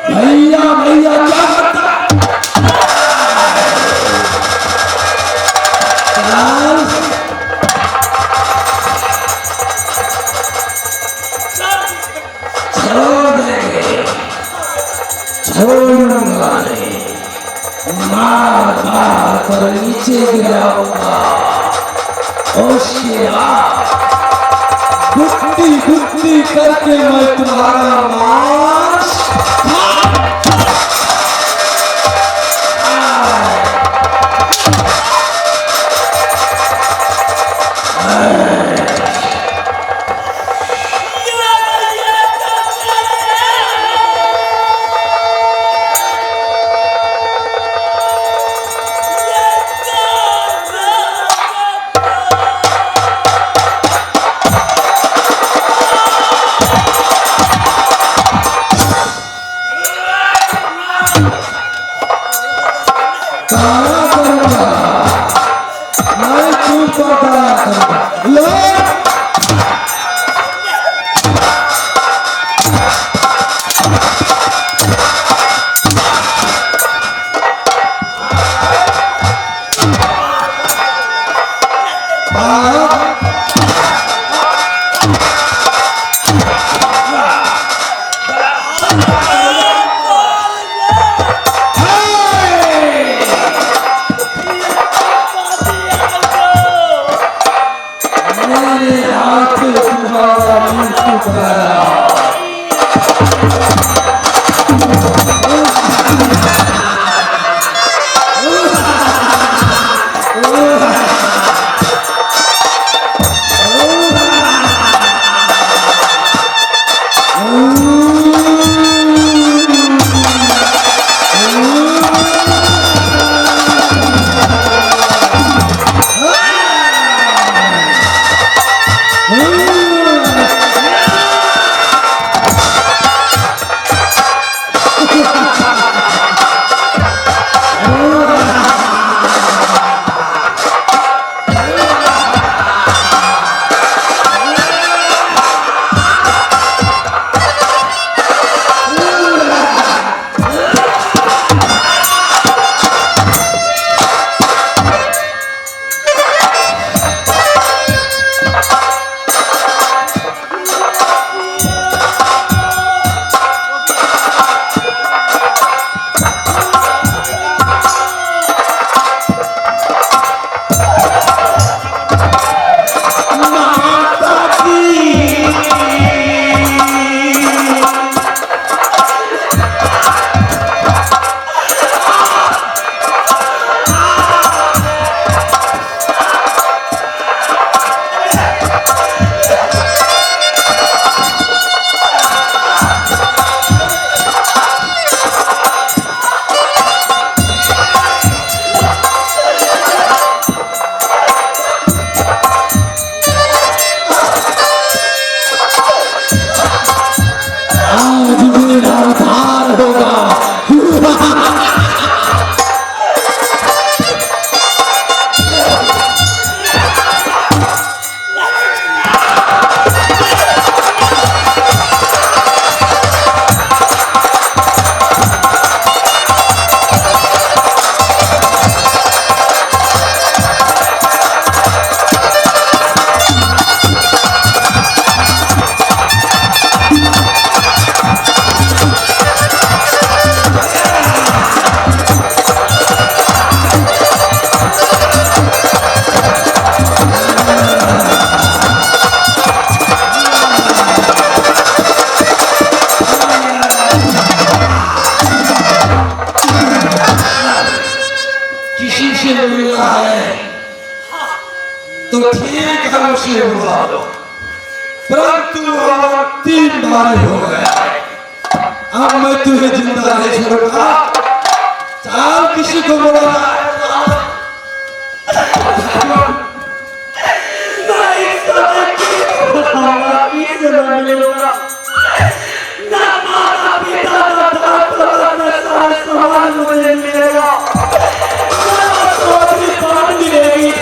भैया भैया क्या करता? छोड़ देंगे, छोड़ूंगा नहीं, मार मार कर नीचे गिराऊंगा। उसके बाद बुद्धि बुद्धि करके मैं तुम्हारा मांस किसी से मिलना है तो ठीक है उसे बुला लो, परंतु अब 3 बार हो गया, अब मैं तुझे जिंदा नहीं छोड़ूंगा। चाल किसी को बुला ना माता पिता ना दादा ना सास समाज मुझे मिलेगा, ना सोचनी कौन मिलेगी।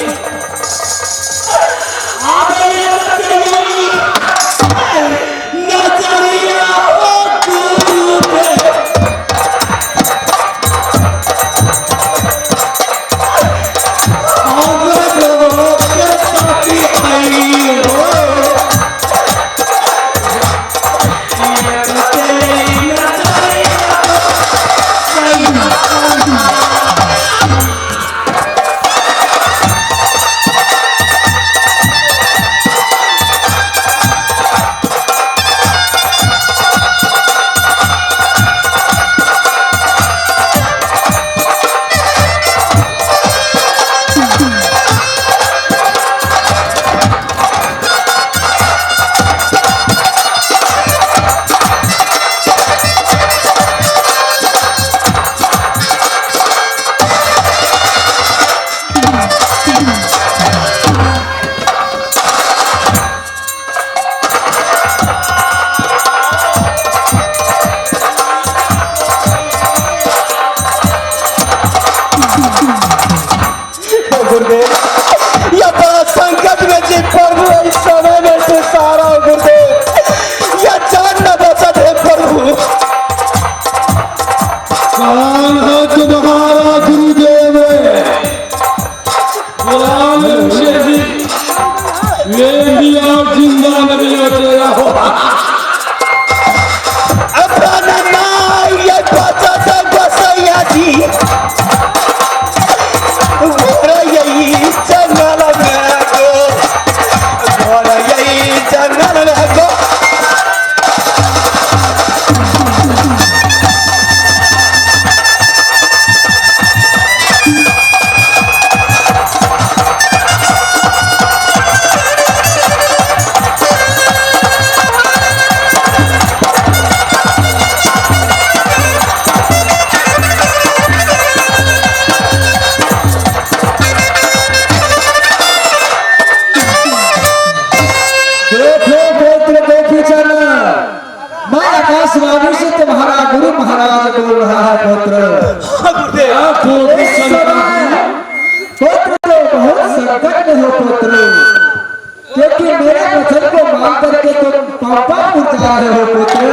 क्योंकि मेरे वचन को मान करके तुम पापापुर जा रहे हो पुत्र।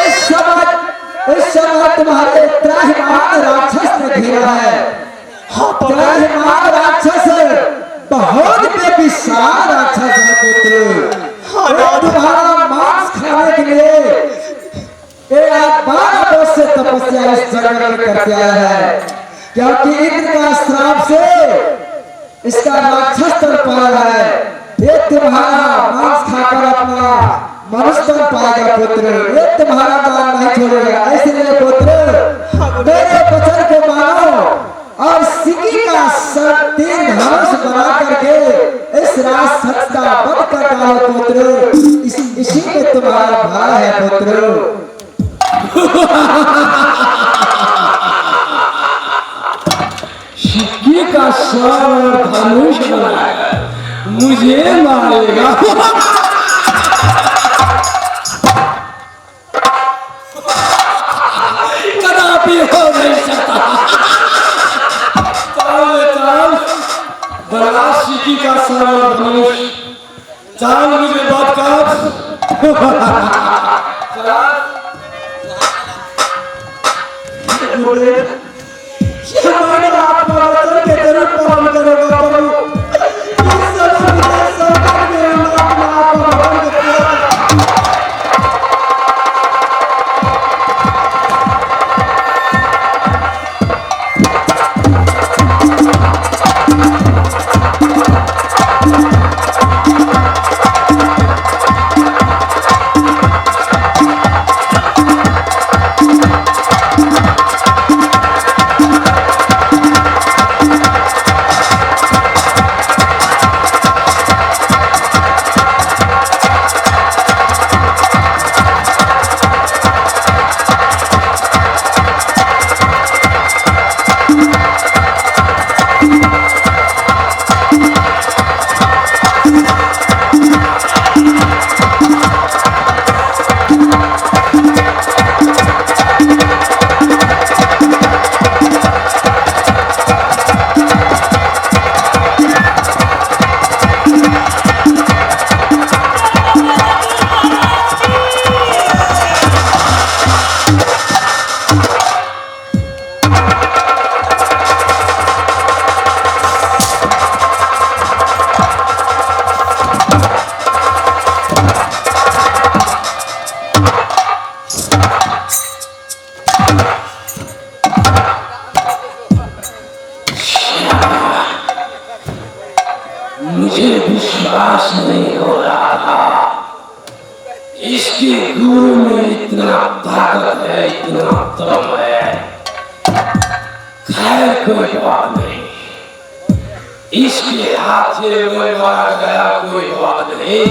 इस समय तुम्हारे त्राहिमाम राक्षस ने घेरा है। त्राहिमाम राक्षस बहुत बेविशाल राक्षस है पुत्र। तुम्हारा मांस खाने के लिए 12 वर्ष से तपस्या इस जंगल में करके आया है, क्योंकि इंद्र का श्राप से इसका राक्षस तन पाया है। ये तुम्हारा मांस खाकर अपना मनुष्य तन पाएगा पुत्र, ये तुम्हारा दान नहीं छोड़ेगा। इसलिए पुत्र मेरे वचन को मानो और सिक्की का 3 धनुष बना करके इस राक्षस का वध कर डालो पुत्र। इसी में तुम्हारा भाई है पुत्र। सिक्की का 100 धनुष बनाएगा, मुझे मारेगा। कदापि हो नहीं सकता। चाल बड़ा सिक्की का 100 धनुष, चाल मुझे बात कर। हमारे आप वचन के जरूर पालन करेगा प्रभु। इस समय सरकार में मुझे विश्वास नहीं हो रहा था। इसके गुरु में इतना ताकत है, इतना दम है। खैर कोई बात नहीं, इसके हाथ से मैं मारा गया कोई बात नहीं,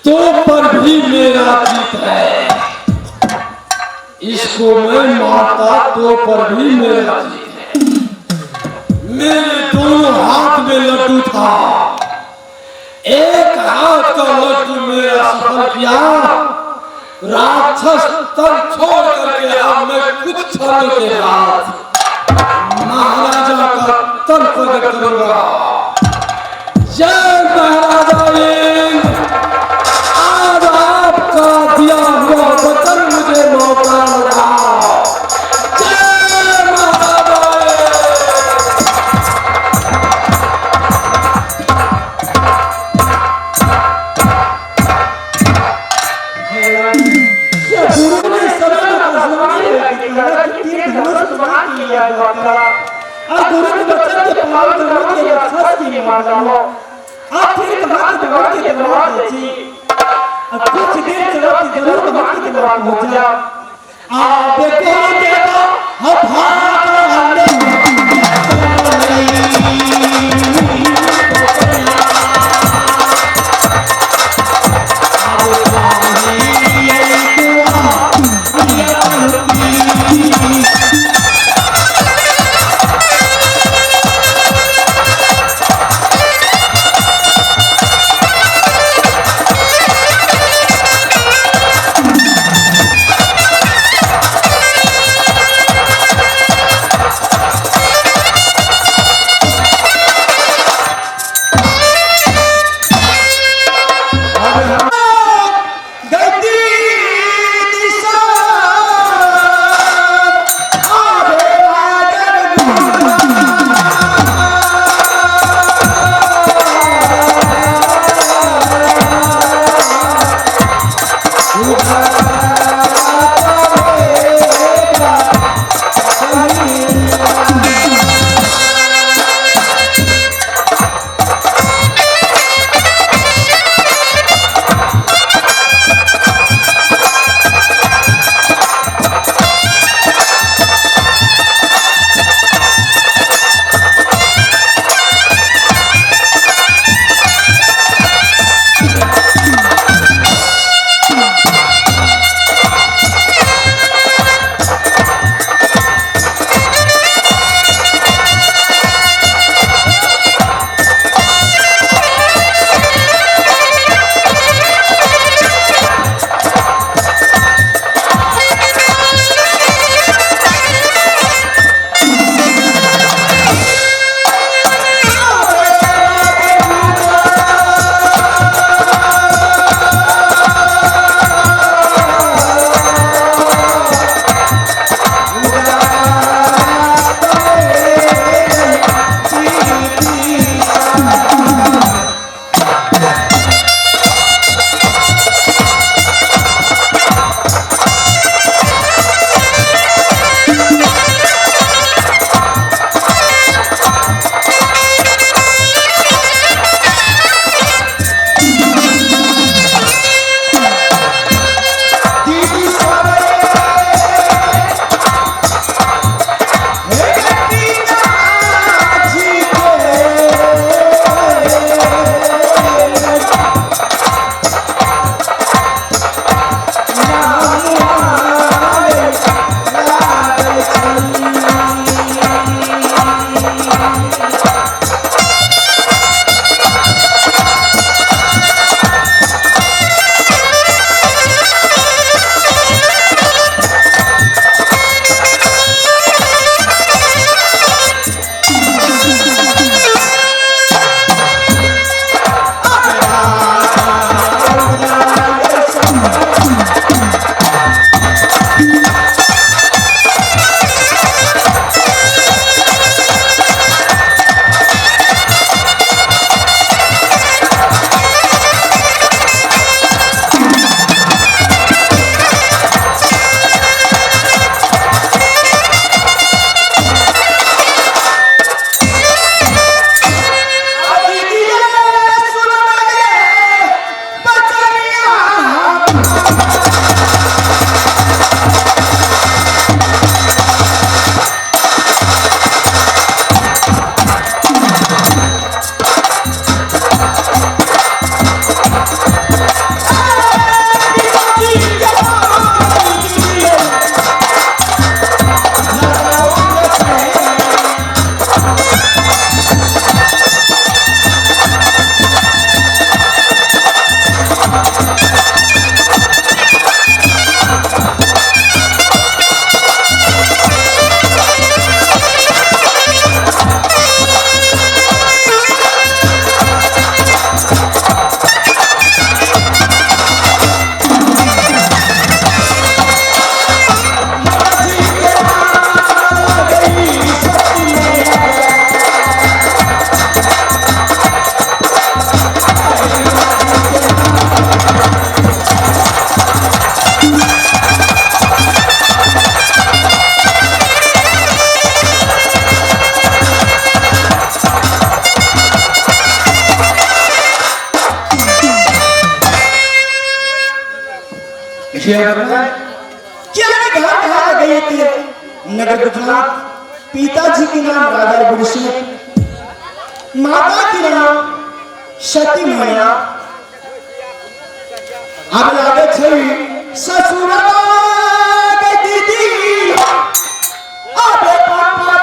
तो पर भी मेरा जीत है। इसको मैं मारता तो पर भी मेरा जीत है। मेरे दोनों हाथ में लड्डू था, एक हाथ का लड्डू मेरा सफल किया। राक्षस तब छोड़ करके अब मैं कुछ क्षणों के बाद महाराजा का तन प्रकट करूंगा। जय महाराजा इंद्र, आज आपका दिया हुआ वचन मुझे मौका लगा। जय महाराजा गुरु ने समय और गुरु के वचन के पालन करने के लिए खास की मानना हो। आप फिर कहा कि धर्म के दरबार पहुंची, अब कुछ देर चलती जरूर धर्म के दरबार पहुंचा। आप देखो देखो हम भाग क्या कहा गए थे नगर गुजरात, पिताजी के नाम राजा गुरुशेख, माता के नाम सती मैया। अब लागे छई ससुराल के दीदी, अबे पापा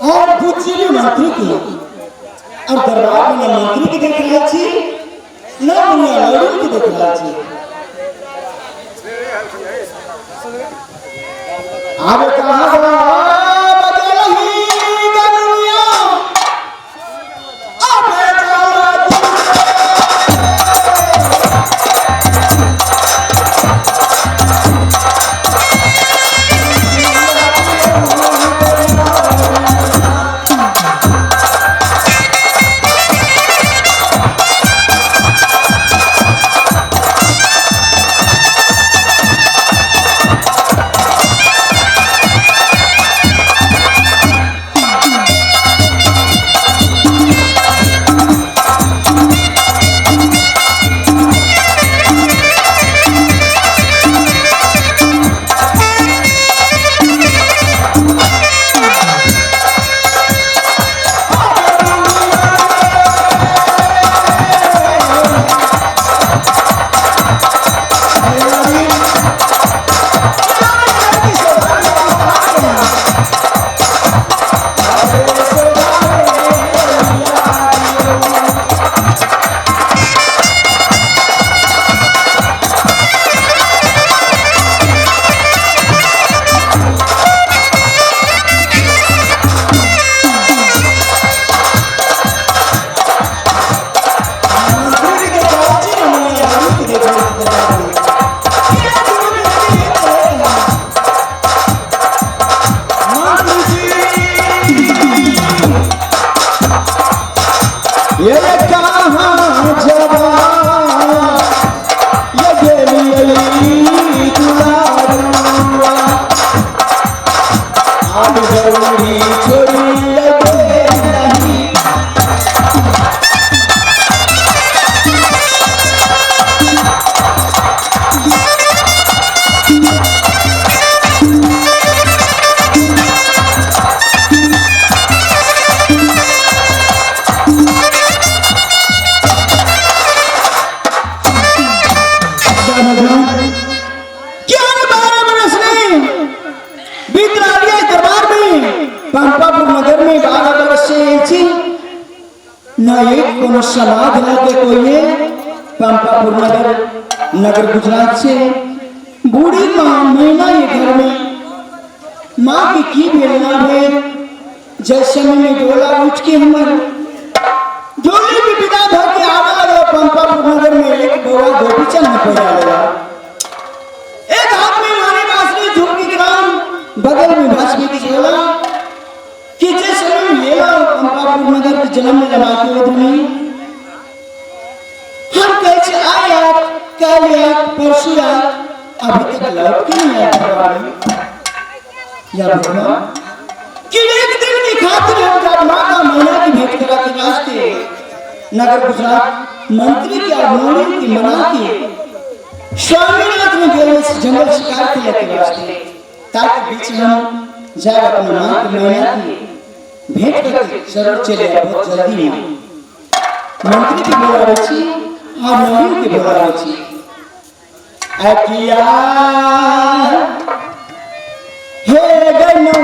और पूछिए मंत्री की और दरबार में मंत्री की देख रहा छी ना दुनिया लड़ू की देख रहा छी। अब कहां न एक कोनो समाध न के कोई पंपापुर नगर गुजरात से बूढ़ी माँ मैना ये घर में माँ की बेलना है जैसे में डोला उठ के हमर डोली भी विदा भ के आवा रो पंपापुर नगर में एक बोरा गोपीचंद में पैदा लगा एक हाथ में माने बांसुरी धूप की ग्राम बगल में भाषवी की झोला कि जैसे में मेला पंपापुर नगर के जन्म में लगा के उधर हम कैसे आया कल या परसों या अभी तक लौट के नहीं आया या भगवान कि एक दिन की खातिर हम जब माँ का महीना की भेंट करा के रास्ते नगर गुजरात मंत्री की अगुवाई की मना के स्वामीनाथ में गए जंगल शिकार के लेके रास्ते ताकि बीच में हम जाए अपने माँ की महीना की भेंट करके जरूर चले बहुत जल्दी में मंत्री की बोला रची और नवीन की बोला रची अकिया हे गनु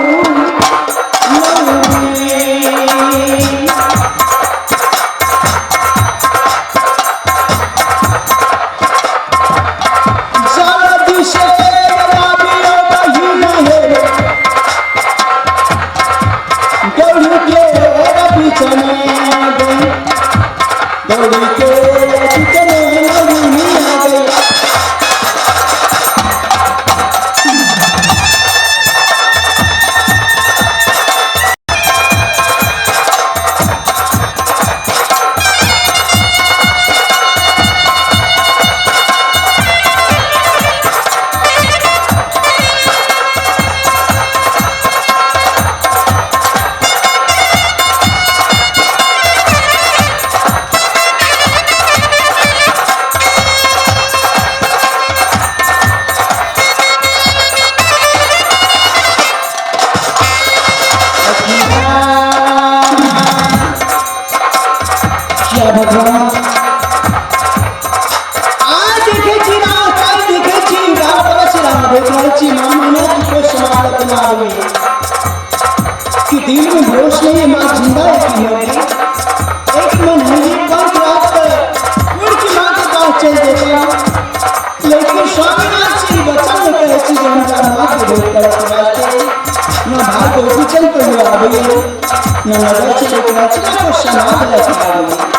कि दिल में होश नहीं है माँ जिंदा है एक मन है पंख रात उड़ की माँ के पास चल देता लेकिन स्वामीनाथ से बच्चा ने कहे कि हम माँ के भेंट करते रास्ते न भाग को चल कर हुआ अभी न नजर से लेकर रचना को समाध लेकर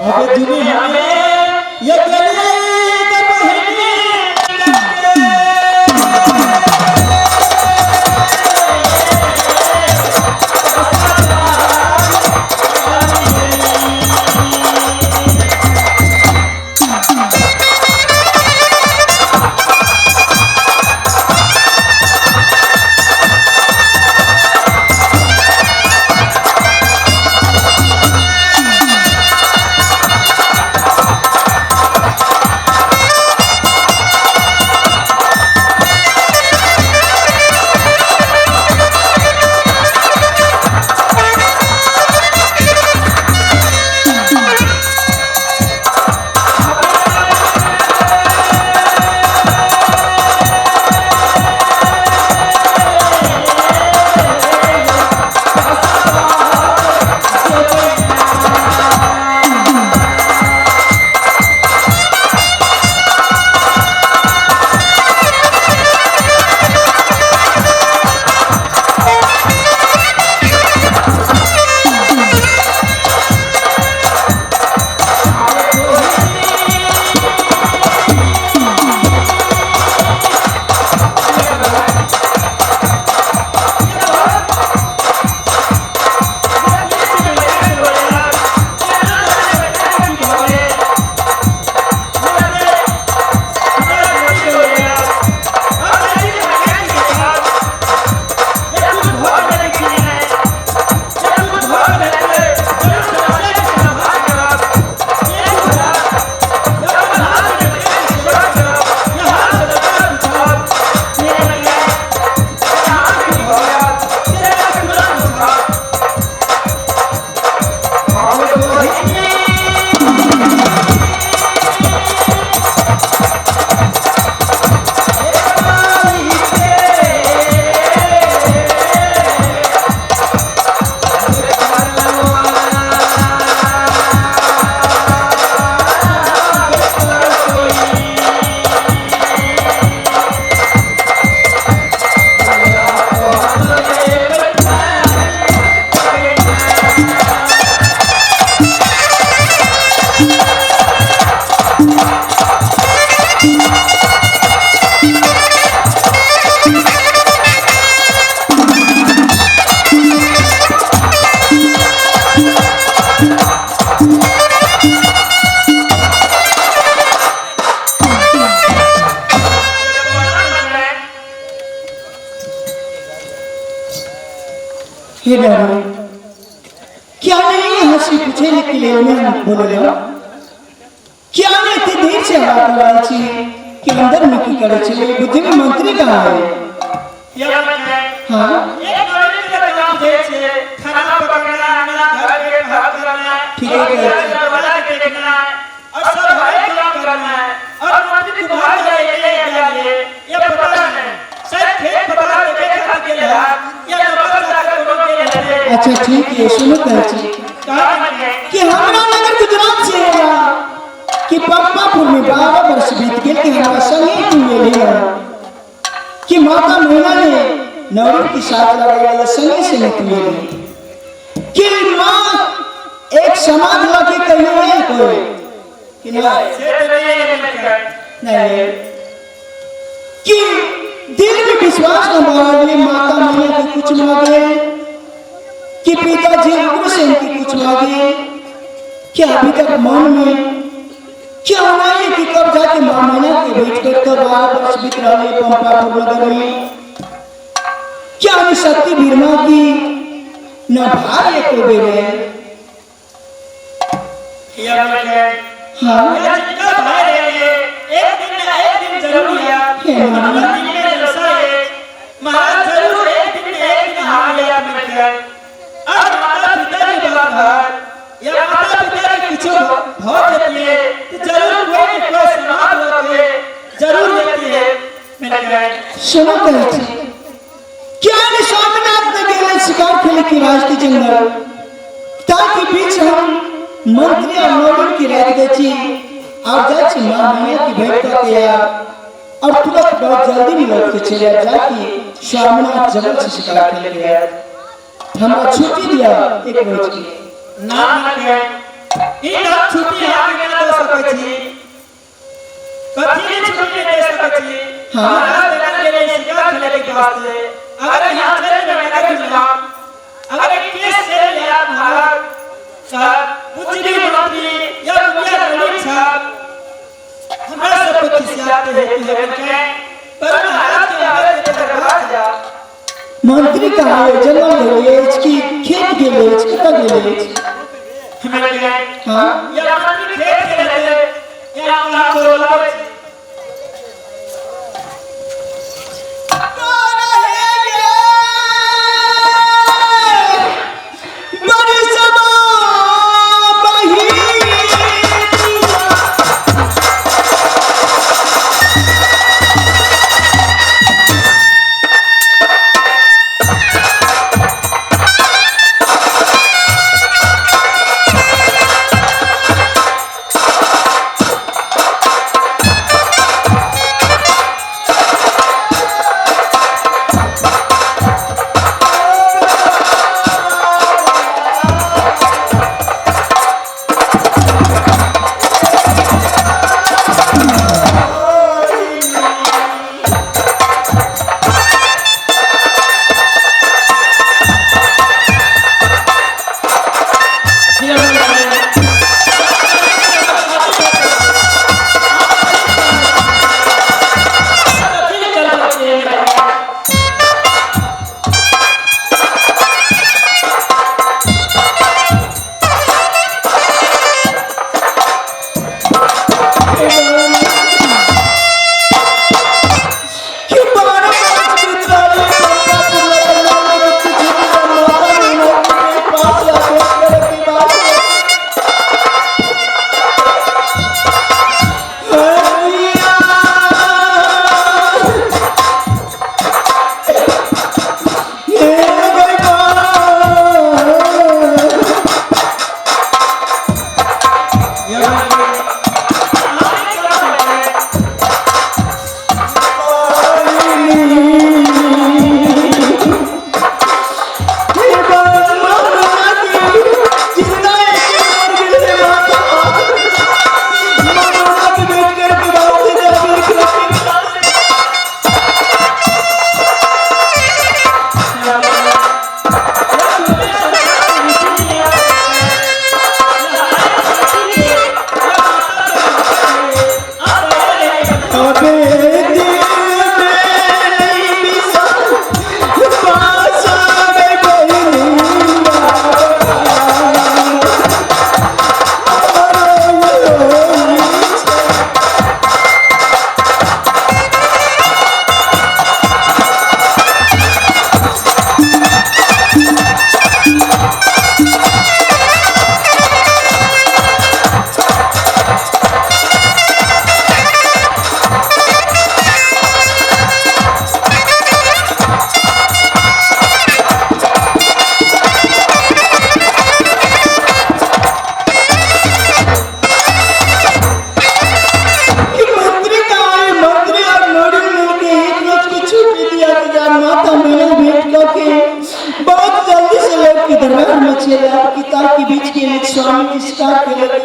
आ गई हमें ये हे डरो क्या नहीं हंसी पूछे के लिए मैं बोले क्या नहीं इतनी देर से बात कराई छी कि अंदर में की करे छी बुद्धि में मंत्री कहाँ है ये मैं हाँ एक महीने के काम दे छे खाना पकाना अंगना घर के काम करना ठीक है बना के देखना और सब भाई काम करना है और मंत्री तुम्हारे जाइए ये पता नहीं शायद खेत पता देखे खाते के लिए या नौकर जाकर दोनों के लिए अच्छा ठीक है सुनो कहची कहा मैं कि हमारा नगर गुजरात से है कि पप्पापुर में 12 वर्ष बीत गए कि हमारा संगीत में लिया कि माता मैना ने नवरी की साथ लगाया संगे से निकले कि माँ एक समाज लगे कहीं है कोई कि नहीं कि दिल में विश्वास न बढ़ाने माता मैया की कुछ मांगे कि पिताजी उग्रसेन की कुछ मांगे क्या अभी तक मन में क्या नहीं कि कब जाके माँ मैया के बैठ कर तो 12 वर्ष बीत रहे पंपापुर नगर में क्या हमें शक्ति बीरमा की न भाई को बेरे हाँ एक दिन जरूर महाराज जरूर एक दिन हार लिया मिल गए और माता पिता के बाहर या माता पिता के पीछे बहुत देती है तो जरूर कोई न कोई समाज होते जरूर देती है मिल गए सुनो कहती क्या ने स्वामीनाथ ने गेले शिकार खेले की रास्ते जंगल ताकि बीच हम मंत्री और नौकर की रह देची और जाची मां मैया की भेंट करके आया और तुरंत बहुत जल्दी में लौट के चले जाके स्वामीनाथ जंगल से शिकार खेले गया हमारा छुट्टी दिया एक रोज की नाम है इन छुट्टी आगे ना दे सकै छी कथी छुट्टी दे सकै छी हाँ। महाराज के लिए शिकार खेले के वास्ते अगर यहां चले में नगर मिलाम अगर केस से लिया महाराज साहब बुद्धि मंत्री या दुनिया रणी साहब हमरा सब को खिसियाते हैं कि पर महाराज के आगे के दरबार जा मंत्री का है जंगल गेलेज की खेत गेलेज कता गेलेज हमें गए हाँ या मंत्री खेत के ले या हम को लावे के दरबार में चले आप किताब के बीच के एक स्वामी निष्ठा के लगे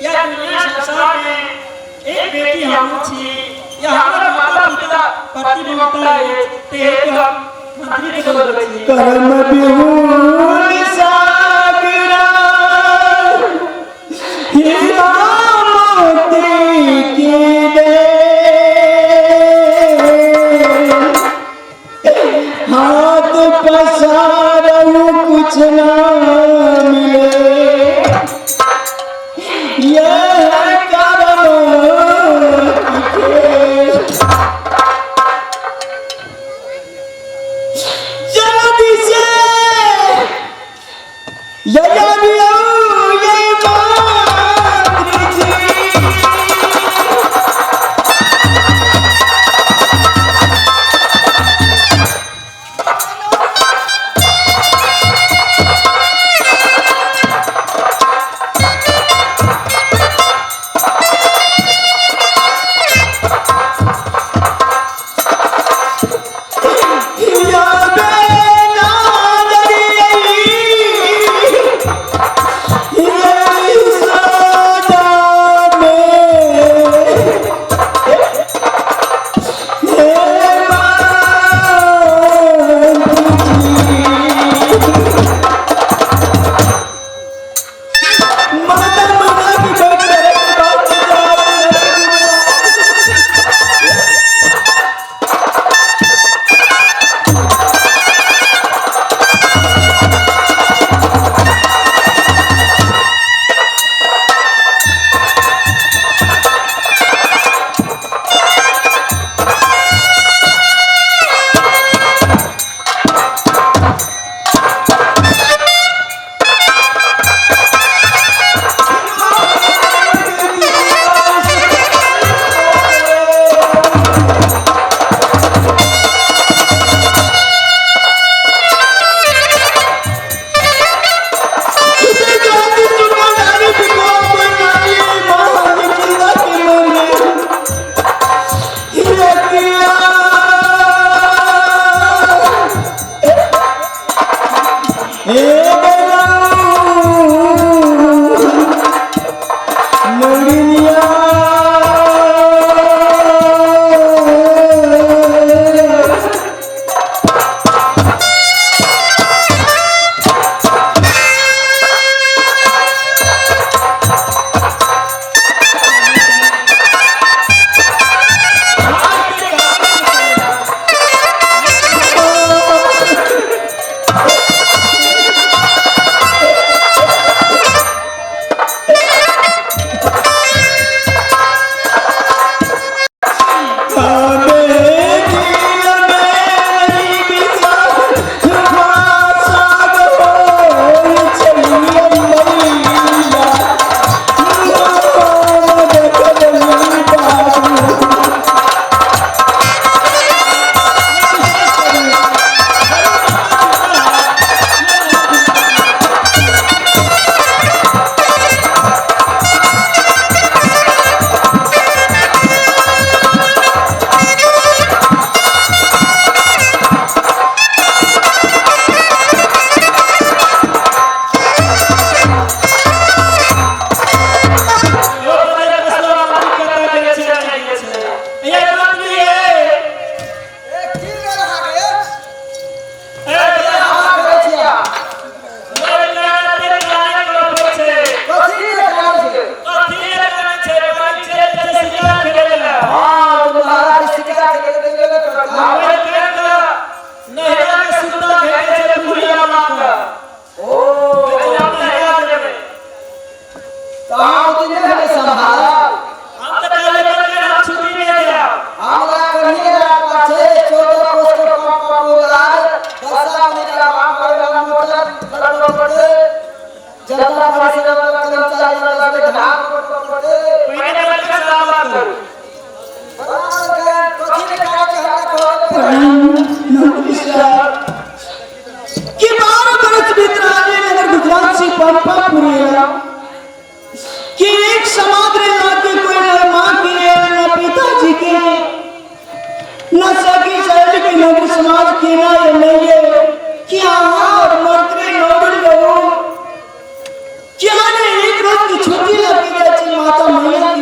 या दुनिया संसार में एक बेटी हम छी या हमारा माता पिता पति माता है ते हम मंत्री के बोल रही कर्म विभूर सागरा हिरामती की दे हाथ पसारूं कुछ ना मिले यह कर्म की जल्दी से या भी आओ ये मातृ जी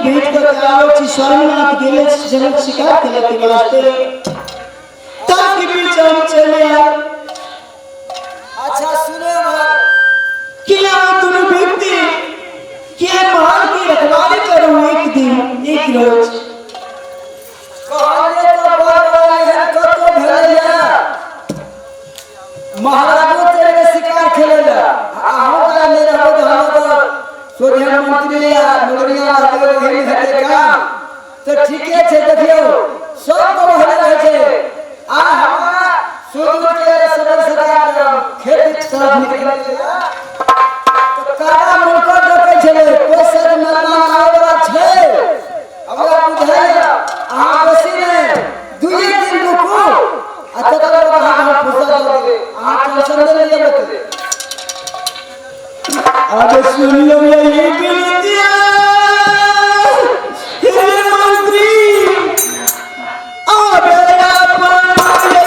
भेज कर गाँव ची स्वामीनाथ गेले जंगल शिकार केले के वास्ते ताकि बीच हम चले आए। अच्छा सुनो भाई, क्या दोनों व्यक्ति क्या महल की रखवाली करूं एक दिन एक रोज। कहले तो बड़ है तो भैया महाराजो तेरे शिकार खेलेला हम का मेरा हो हम तो सोनिया मंत्री या नगरिया आदमी नहीं हटे का तो ठीके छे देखियो सब तो भले रहे छे आ हमरा सुदूर के सदर सरकार खेत तरफ निकल तो कारा मुल्क डके छे कोई सर मरना आवरा छे हमरा बुझाइया आ बसी ने दुई दिन रुको अच्छा तो वहां फुर्सत दोगे आ टेंशन ले लिया मत अब सुनियो ये बिरतिया हे मंत्री आबेरा पानी तुम्हारे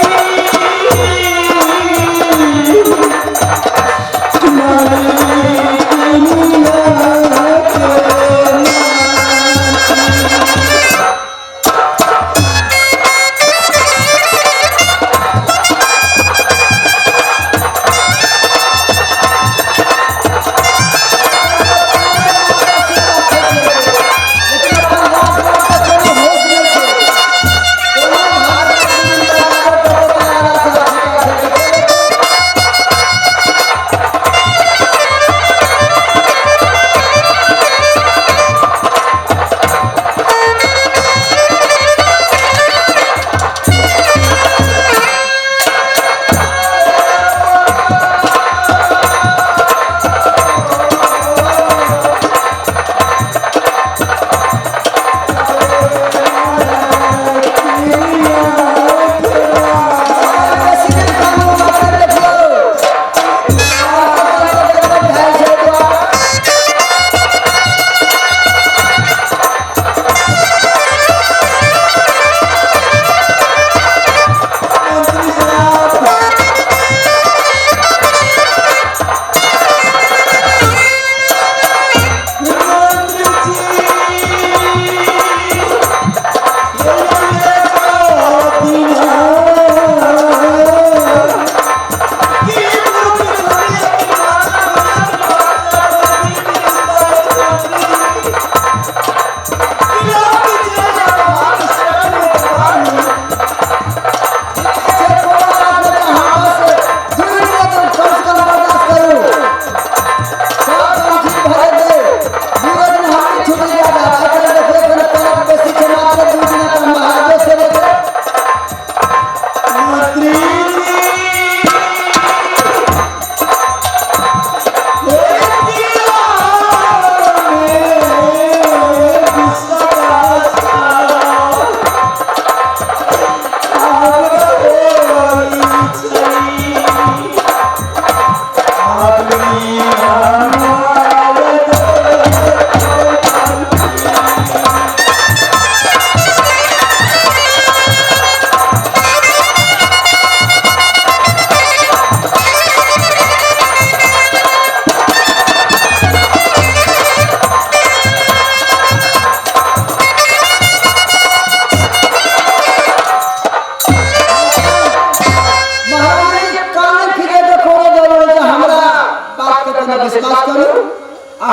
दुनिया विश्वास करो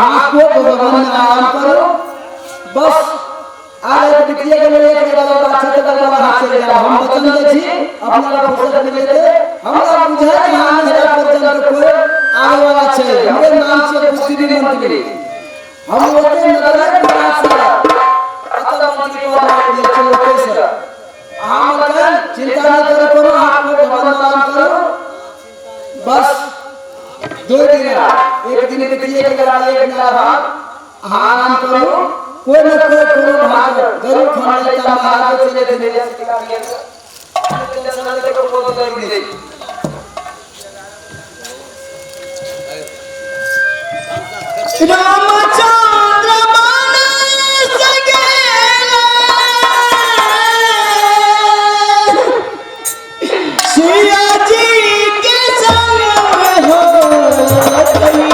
आपको भगवान में आराम करो बस आगे बिटिया के लिए एक बार बात से कर हाथ से जा हम वचन दे छी अपना फुर्सत मिले थे हमरा बुझाए कि हां मेरा पर्यटन कोई आने वाला छे हमरे नाम से पुष्टि मंत्री हम ओते नगर प्रयास से अतः मंत्री को बात ले चलो कैसे हम चिंता न करो आपको भगवान नाम करो बस 2 दिन एक दिन बिटिया के लिए एक ना आराम करो कोई न कोई करो भाग जरूर खाना लेता महाराज चले थे मेरे शिकार किया टेंशन लेते को बहुत जरूरी है रामचंद्र मानस गेले सिया जी के संग हो गई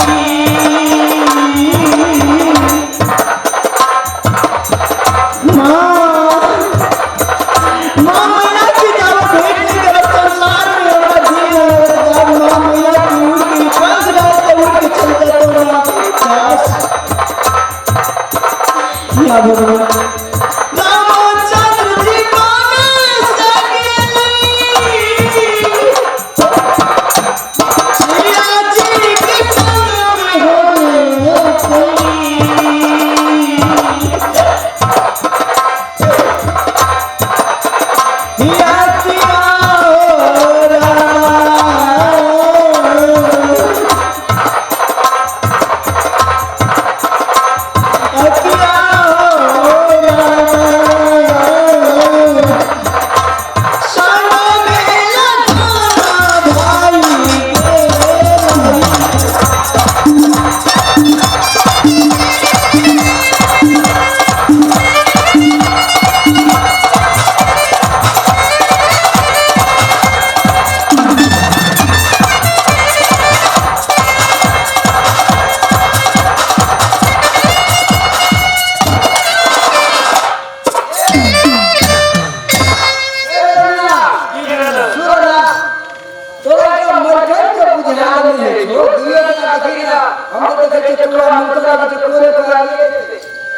देखे चतुरा मंत्र लगे चतुरे पर आगे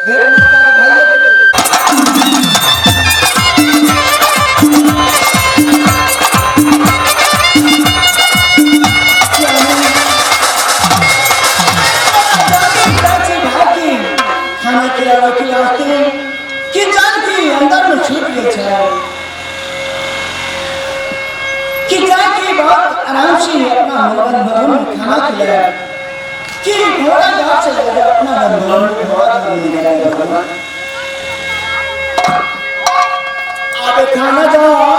मेरे भाई खाना खिलावा खिलाते कि जान की अंदर में छूट गए छे कि जान की बहुत आराम से अपना मनोरंजन भवन में खाना खिलाया कि घोड़ा घाट से लगे अपना भवन में घोड़ा खिलाया अबे खाना जाओ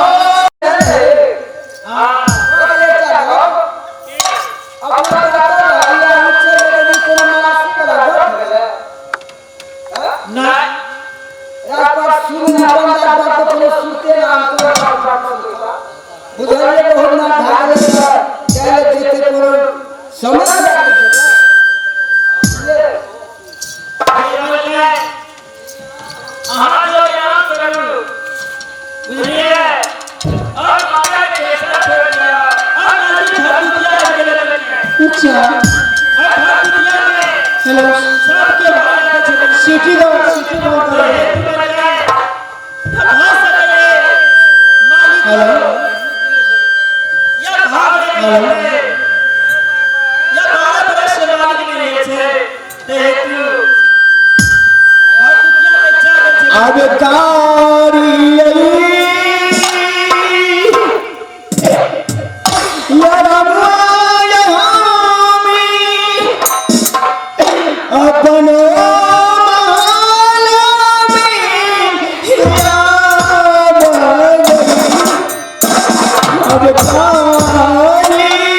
हेलो सिटी दो अब कारी अपनो अब कारी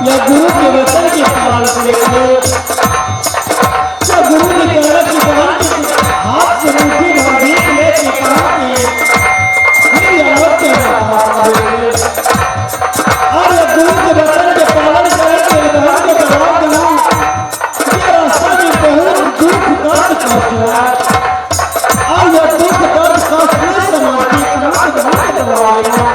या गुरु के वचन के पालन करेंगे। या गुरु ने कहा कि भगवान के हाथ से मुट्ठी भर भीख लेके कहा कि हम यावत के पास करेंगे और या गुरु के वचन के पालन करेंगे। भगवान के जवाब देना ये रास्ता में बहुत दुख दर्द पहुंचा और यह दुख दर्द का समाधि करना दरवाजा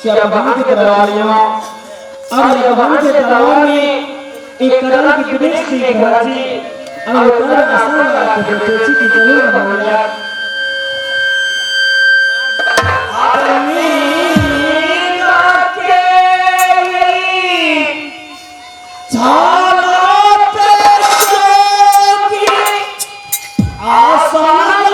भगवान के दरबारियों और भगवान के दरबार में एक कदम की विदेश की घराची और कर आसान की विदेशी की जरूर बनवाया आदमी के झालों की आसान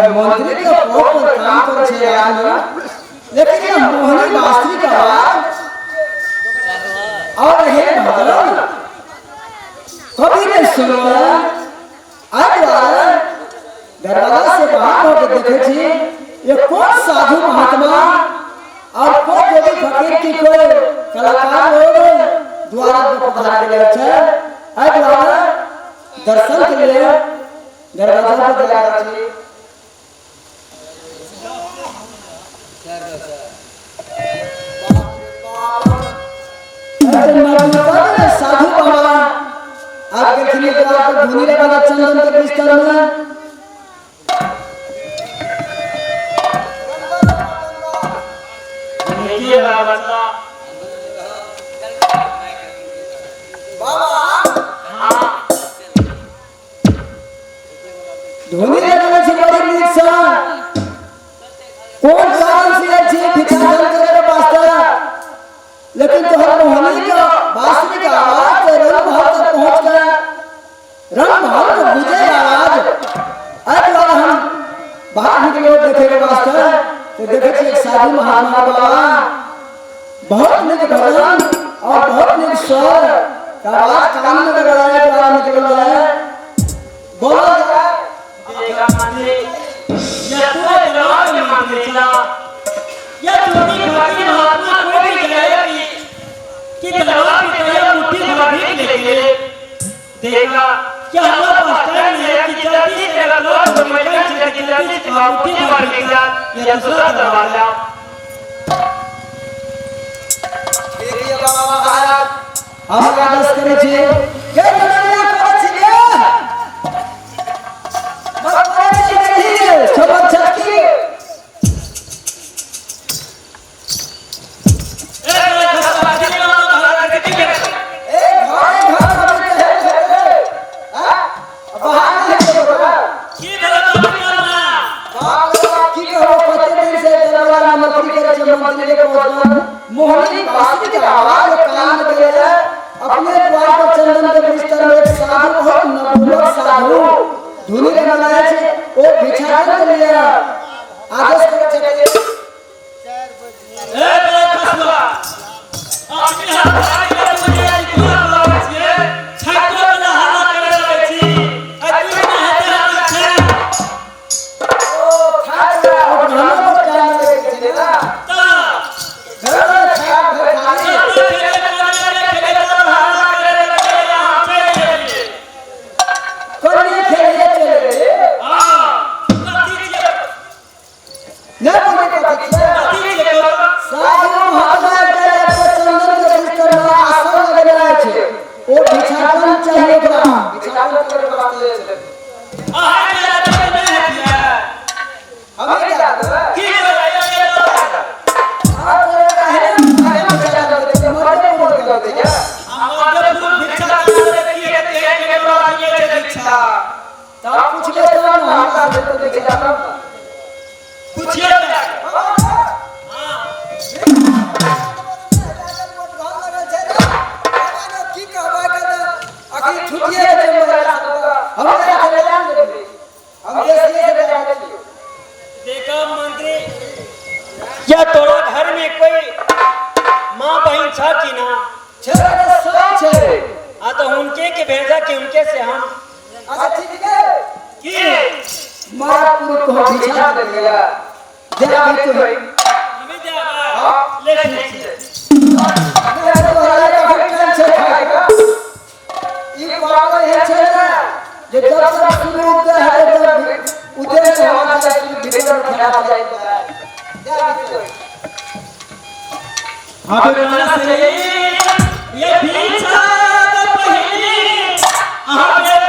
मंत्री का पद पर काम कर छे आदमी लेकिन ये मोहनी मास्टरी का आवाज और हे भगवान कभी नहीं सुनो आज दरवाजा से बाहर होकर देखे छी ये कौन साधु महात्मा और कौन देवी फकीर की कोई कलाकार लोग द्वारा पर पधार के लिए छे आज दर्शन के लिए दरवाजा पर लगा छी साधु बाबा आपके खिले पर धुनी लगा चंदन के बिस्तर में ये बाबा धुनी लगा से बड़ी नीक सा कौन कारण से अच्छे भिखारी करे वास्ता लेकिन तोहर मोहनी का बांसुरी का आवाज तो रंग भाव तक पहुंच गया रंग भाव को बुझे आवाज अब बार हम बाहर निकले देखे के वास्ते तो देखे एक साधु महात्मा बाबा बहुत निक भजन और बहुत निक स्वर का आवाज कान में लग रहा है बाहर निकल रहा है बोलो देगा माने ये तो जवाब मांगेगा कि तलवार की तरह मुट्ठी भर भी लेंगे। देखा क्या हमारे पास टाइम नहीं है कि जल्दी से तलवार को मैदान से जल्दी से मुट्ठी भर के साथ या दूसरा दरवाजा। देखिए बाबा महाराज हम आदेश करे छे के दुनिया को छिले भगवान जी नहीं छबक छकी मोहनी बांसुरी की आवाज कान में गई है। अपने द्वार पर चंदन के बिस्तर में एक साधु बहुत नवयुवक साधु धुनी लगाया छे ओ भिक्षा कर लिया आदेश करे छे ए खसवा अपने हाथ के मुझे आज पूरा लावे छे छाको वाला हल्ला करे लागे छी अति में है ओ खाजा और हम को कान में गई छे ना देखा मंत्री क्या तोरा घर में कोई माँ बहन छा की ना आ तो उनके के भेजा कि उनके से हम की हमें देगा ले अबे गाना से ये पीछा तो पहली हमें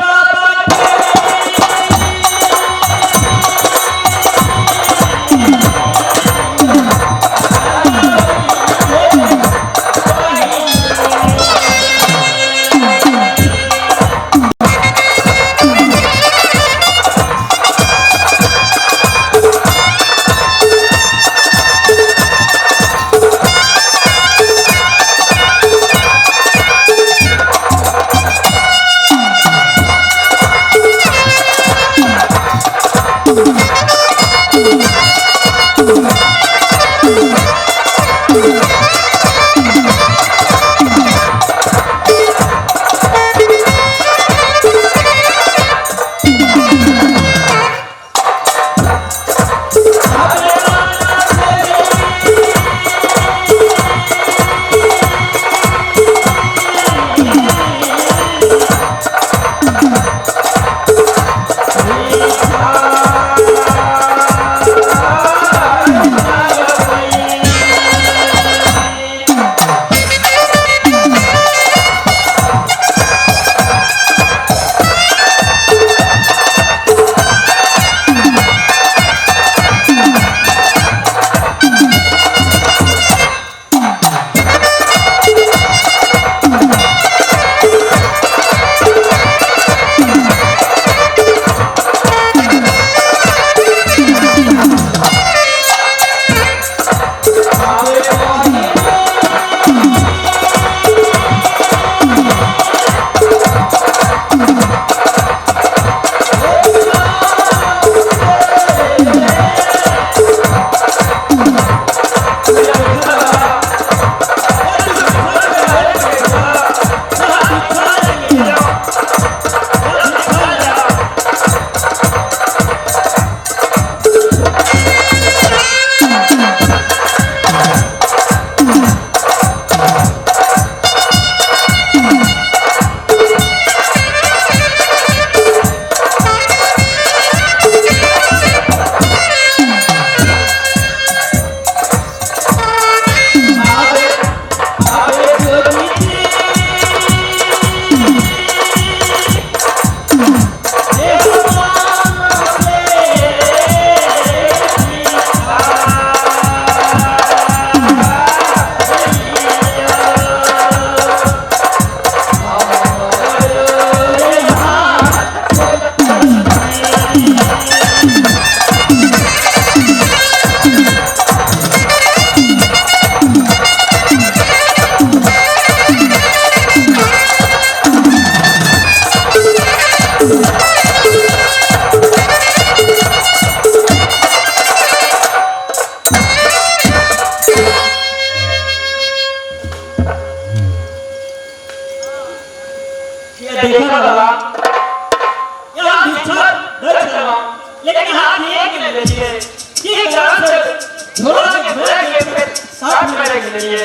करने के लिए।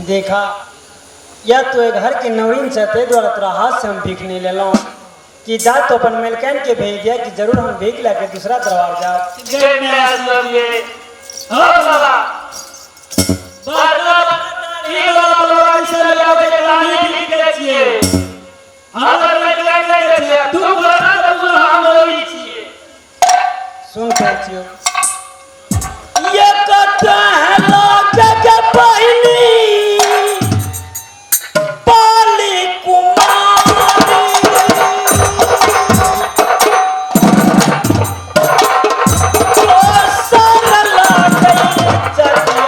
देखा या तो एक घर के नवीन चते द्वारा तोरा हाथ से हम भीख नहीं ले लो कि जा तो अपन मेलकैन के भेज दिया कि जरूर हम भीख लेके दूसरा दरबार जा। जय मैं सब ये हो बाबा बार ठीक बाबा इसे लगा के रानी भीख दे छिए। अगर मैं नहीं दे तू बोला तो हम लोग छिए। सुन पहचियो ये कथा है लागे के पहली पाली कुमारी ओ सरल गई चढ़ी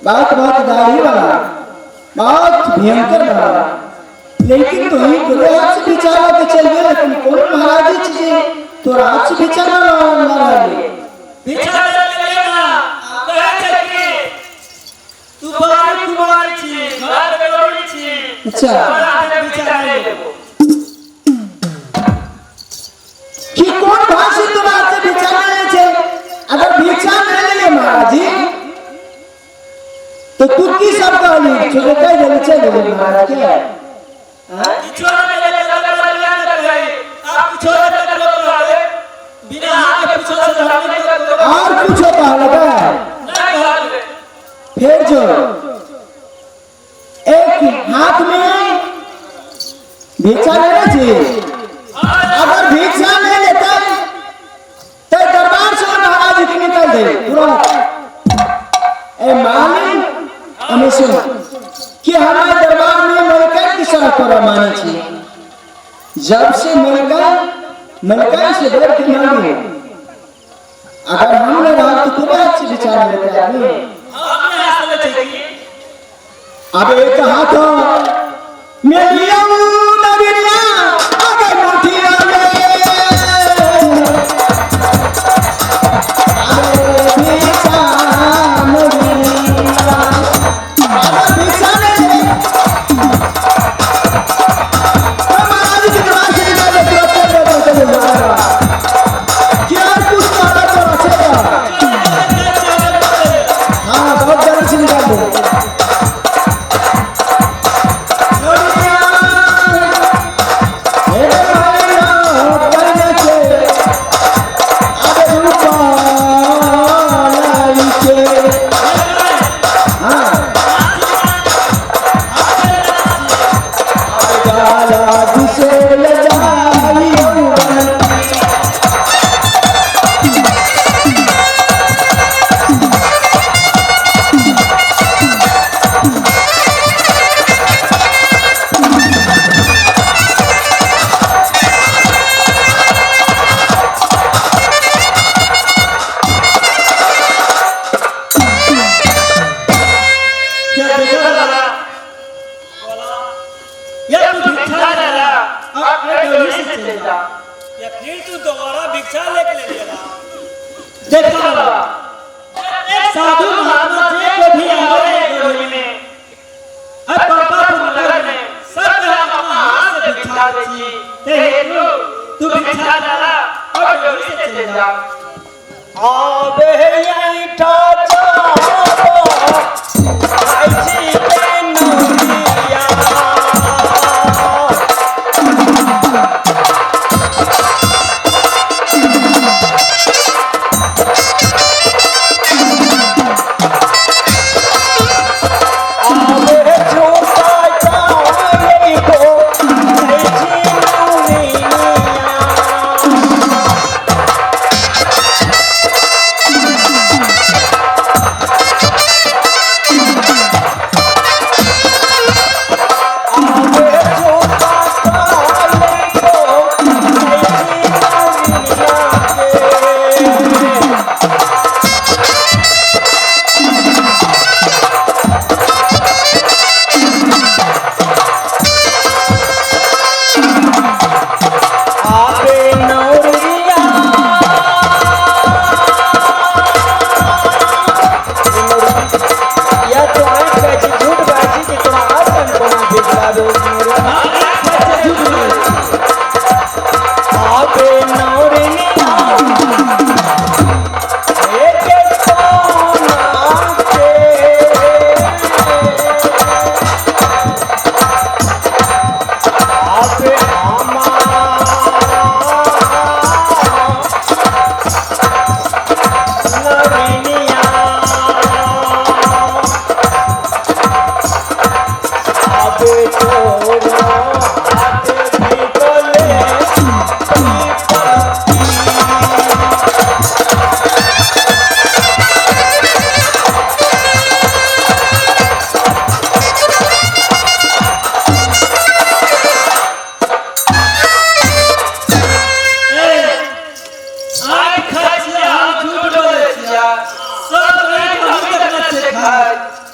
बात दाढ़ी वाला बहुत भयंकर रहा, लेकिन तो ही तोरे हाथ से बिचारा के चल गए। लेकिन कौन महाराज जी तोरा हाथ से बिचारा ना रहे बिचारा चलेगा कहे कि तू बार कुमार छी घर में लोड़ी छी। अच्छा तोरा बिचारा ले लेबो कि कौन भाषी तोरा हाथ से बिचारा ले छे। अगर बिचारा ले ले महाराज जी तो तू की सब कहली छोटे कह दे चल दे महाराज के छोड़ ले ले अगर बलियान कर गई आप छोड़ दे लोग आए बिना हाथ के पीछे से हम नहीं कर दो और कुछ होता लगा नहीं हाथ फिर जो एक हाथ में भिक्षा लेना चाहिए। अगर भिक्षा नहीं लेता तो दरबार से महाराज जी निकल दे तुरंत। ए मालिक हमें सुन कि हमारे दरबार में मलका की शरत पर मानी चाहिए। जब से मलका से डर के मांगे अगर हमने रहा तो तुम्हें अच्छी विचार लेते आदमी हमने हाथ में चाहिए। अब एक हाथ में लिया नगरिया अगर मुठिया देखा एक साधु महात्मा जी को भी हमारे गोद में अब पापा नगर में सब हम हाथ से भिक्षा देगी ते तू भिक्षा डाला और जल्दी से चल जा आबे यही ठाचा ऐसी के नौरिया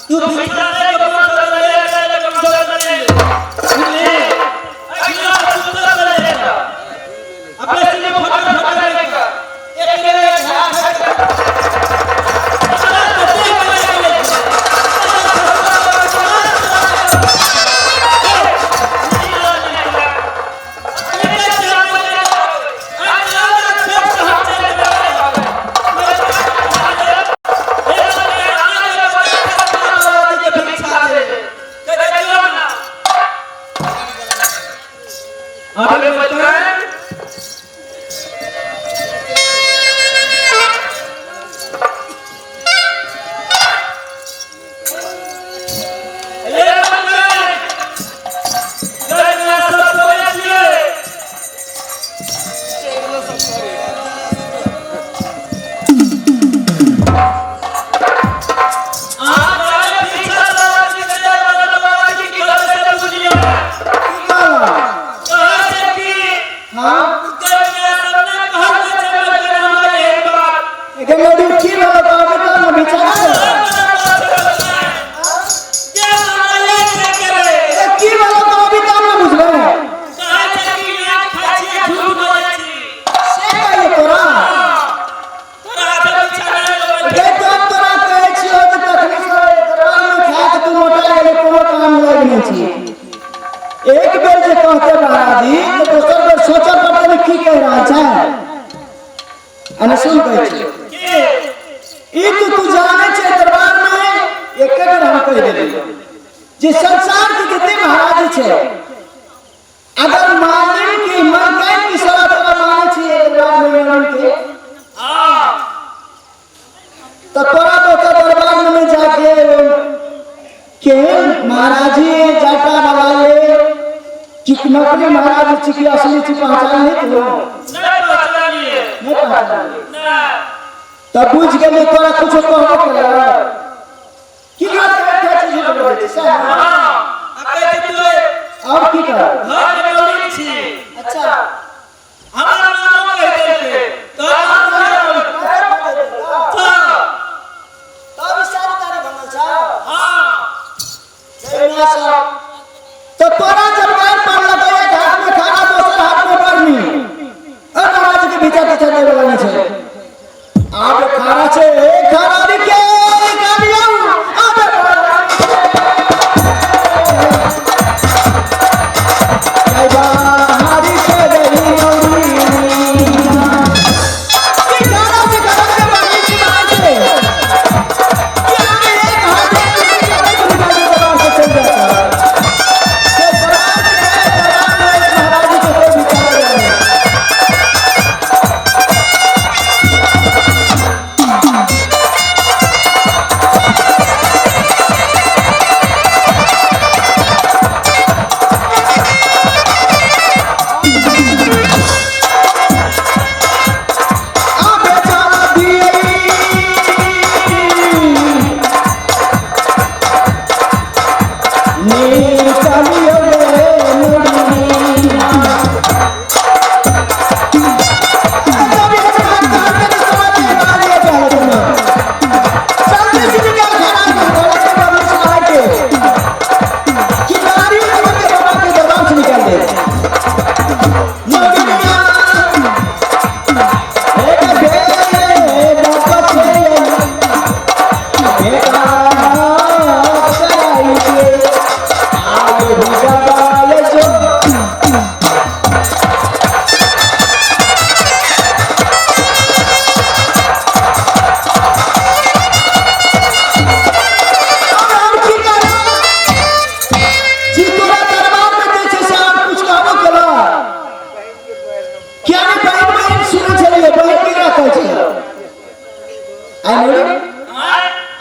तू भिक्षा दे के बोल ले कमजोर करे ले अगला सुंदर करे अपने से फोटो करेगा एक मेरे आगे बताएं ये बताएं करना सब बोलिए एक बेर जे कहते महाराज जी तो दोसर बेर सोचल पड़ते की कह रहा है अने सुन कहै छी ई तू जाने छे दरबार में एक बेर हम कह देली जे संसार के जते महाराज छे अगर माने की मन के की शरत माने छी दरबार में मन के तो तोरा तो दरबार में जाके के महाराज जी जाटा वाले चिकनकली महाराज चिकी असली ची पहचान नहीं तो नहीं पहचानिए तब बुझ गए तोरा कुछ कहबो करे की बात है चीज बोल दे सर अबे तू और की कर घर में बोली छी अच्छा हमारा नाम कहते थे तो तब सारी तारी बनल छा हां जय सब तो तोरा जब पैर पर लगे एक हाथ में खाना दूसरे हाथ में पानी अब महाराज के भीतर पीछे देवे वाला छे आप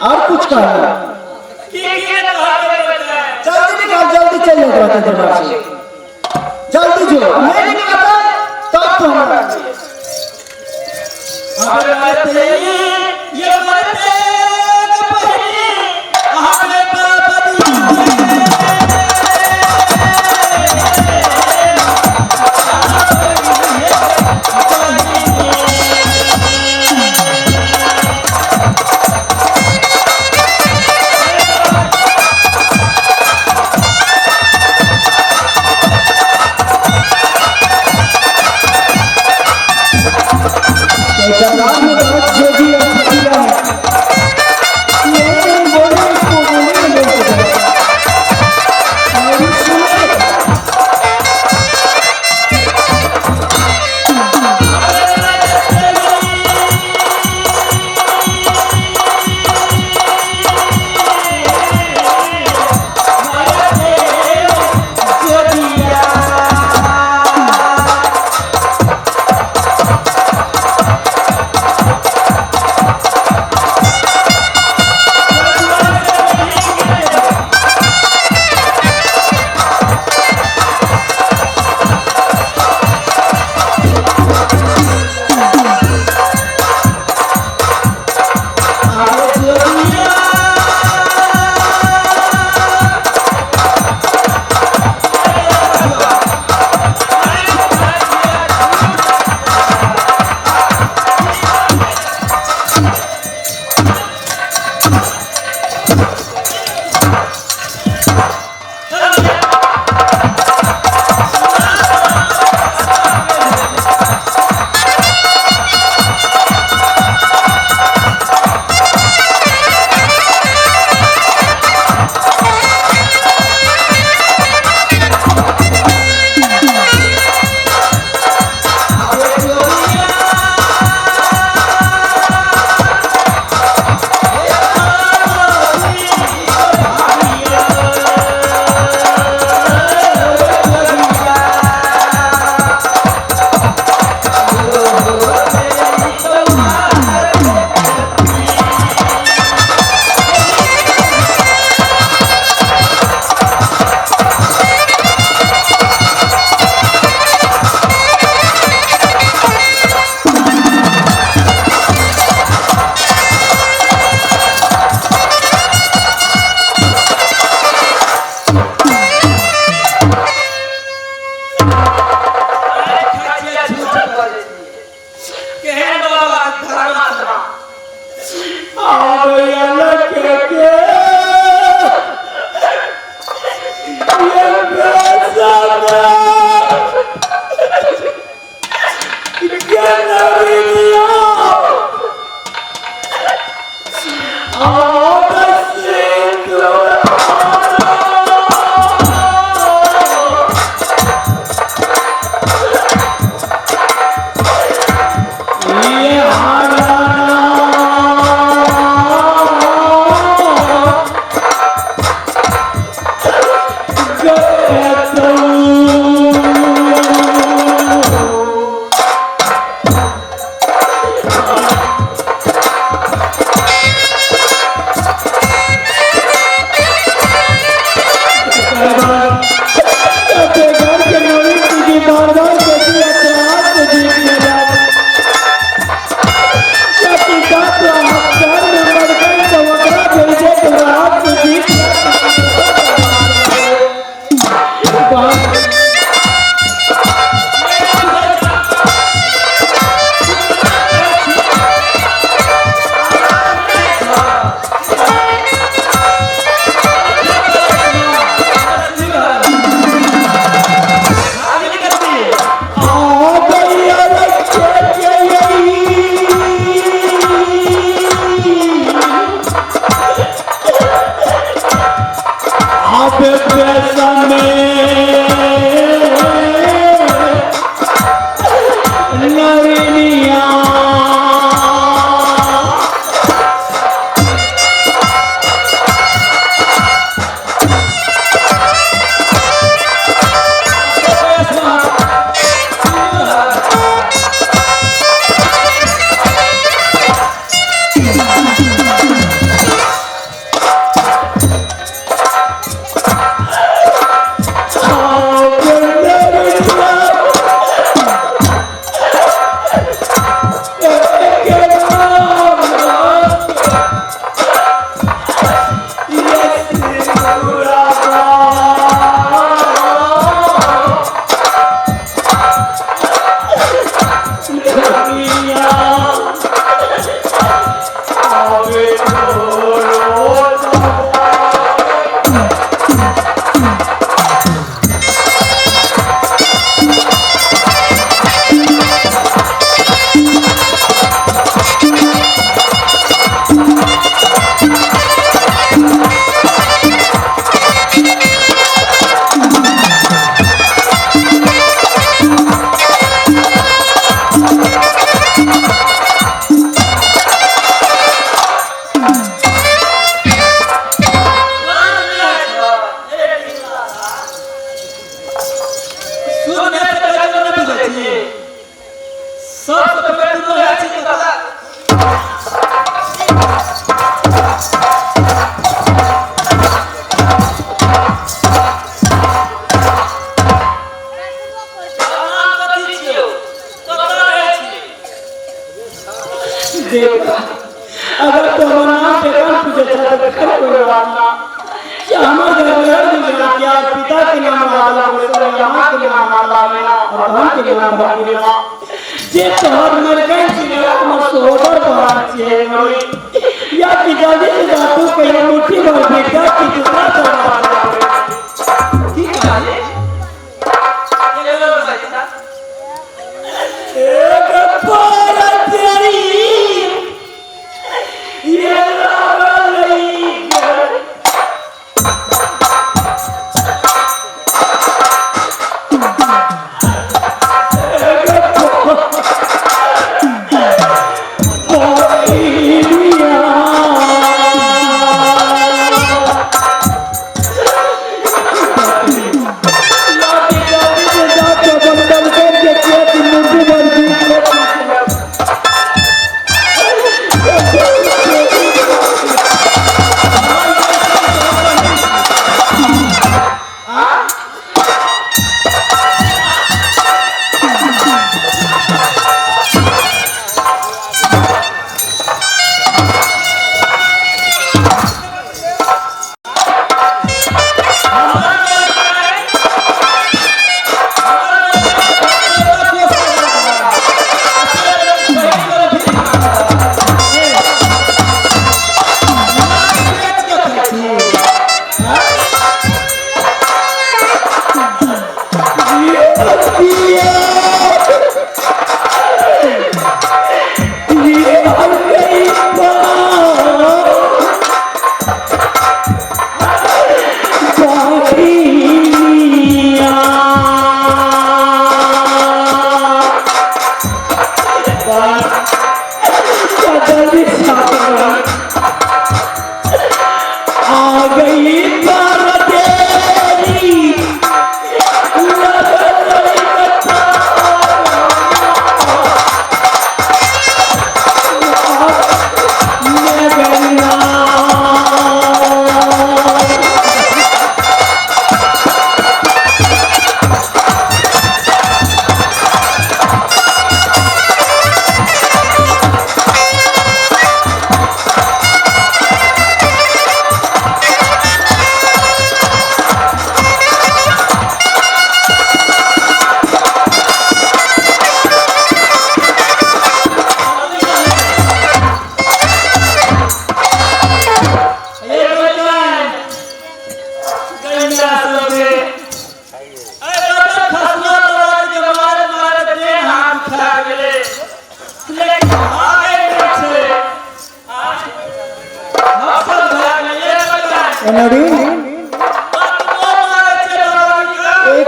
और कुछ कहना जल्दी निकाल, जल्दी चलिए दरबार से, जल्दी जो नहीं निकलता तब तो हमारा अगर तुम्हारा बेकार पूछे चला तो कर कोई बात ना कि हमारे घर में क्या पिता के नाम आला बोले या मां के नाम आला मेना और बहन के नाम भागीना जे तोहर मर गए छी हम सोडर बाहर छे मरी या कि जल्दी से जातू के मुट्ठी भर बेटा की दूसरा चला ठीक है ये ले लो बेटा एक पर तेरी ये आ गई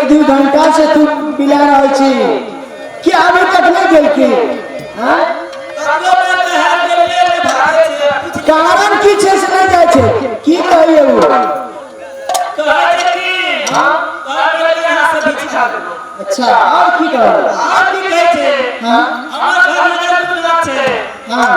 1-2 घंटा से तू बिला रहल छी कि अभी तक नहीं गेल की हां कारण की छै से नहीं जाय छै की कहिए वो अच्छा और की कह हां हां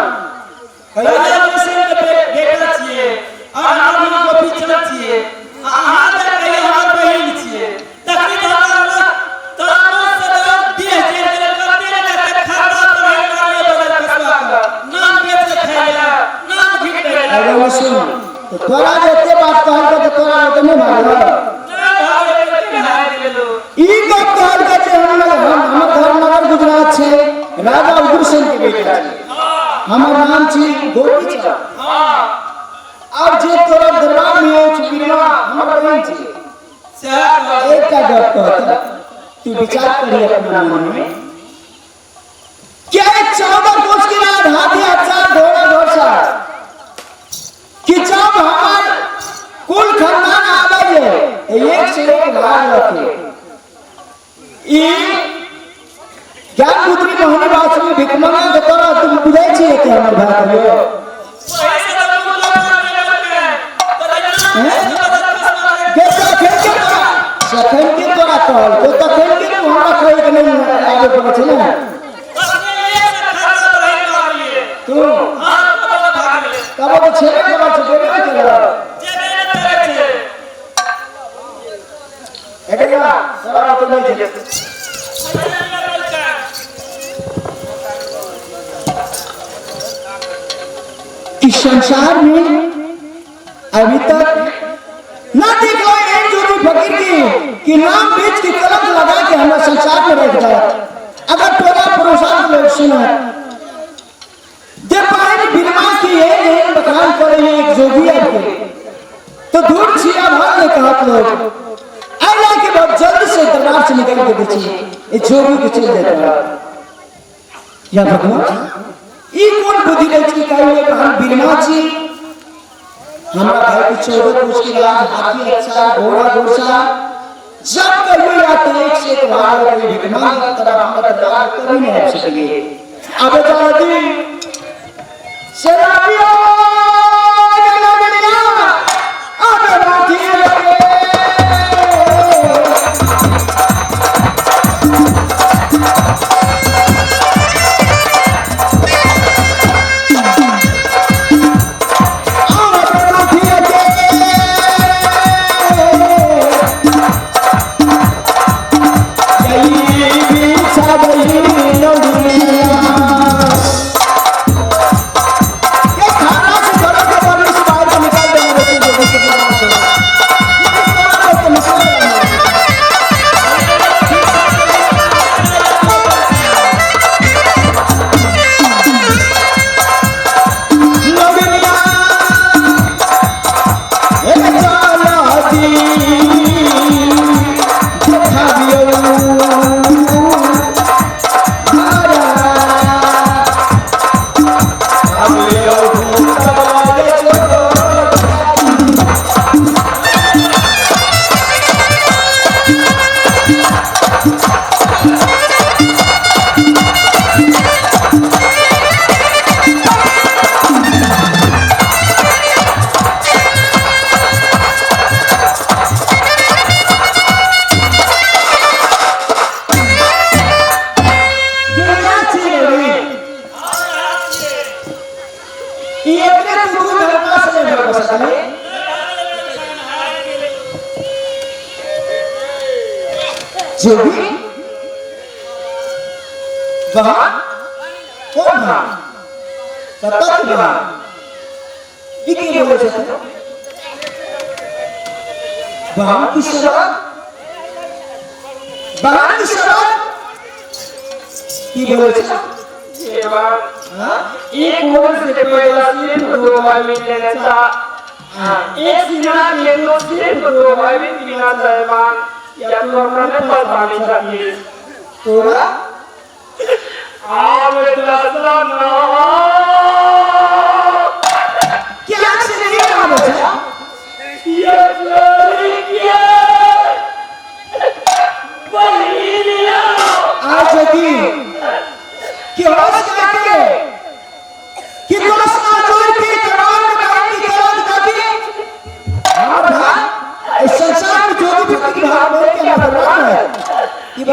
तो तोरा जते बात कहल तो तोरा तो नहीं भागल ई बात कहल के हम धर्मनगर गुजरात छे राजा उग्रसेन के बेटा हमर नाम छी गोपी चंद अब जे तोरा दरबार में हो बिरवा हमर बहन छी एक का गप कहता तू विचार करी अपना मन में क्या 14 कोस के रात हाथी अच्छा घोड़ा घोड़ा कि जब हमार कुल खानदान आवे जे एक से एक राज रखे ई ज्ञान पुत्री मोहनी वासुदेव भिकमंगा के तोरा तुम बुझै छी कि हमर भाई कहियो सखन के तोरा कहल तो तखन के तू हमरा कहे के नहीं आगे पड़े छै ना तू तब तो छेड़े के बात छेड़े के चला एकरा सारा तो नहीं जे इस संसार में अभी तक ना देखो एक जोड़ी फकीर की नाम बेच के कलम लगा के हमारे संसार में रख जाए अगर टोला पड़ोसन लोग सुना जब पानी बिरवा की एक बखान करे एक जोगी आपके तो दूर छिया भाग ने कहा लोग अल्लाह के बाद जल्द से दरबार से निकल के बची ये जोगी के चल जाता या भगवान ई कौन बुद्धि रच की काई में हम बिरवा छी हमारा भाई को 14 कोस की रात हाथी अच्छा घोड़ा घोड़ा जब कभी आते एक से एक भाग कोई भिकमंग तरह हम दरबार कभी नहीं आ सकेंगे अब जादी शराबिया गलगलिया अब राती लगे जोगी वहां कौन है सतत वहां इके बोले छै वहां की शराब की बोले छै एक उम्र से पहला सिर्फ 2 भाई मिलने था एक सीना के तो सिर्फ 2 भाई बिना सहमान या तो हमने परेशानी चाहिए तोरा आव दसन क्या से नहीं काम है ये लड़की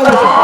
चलो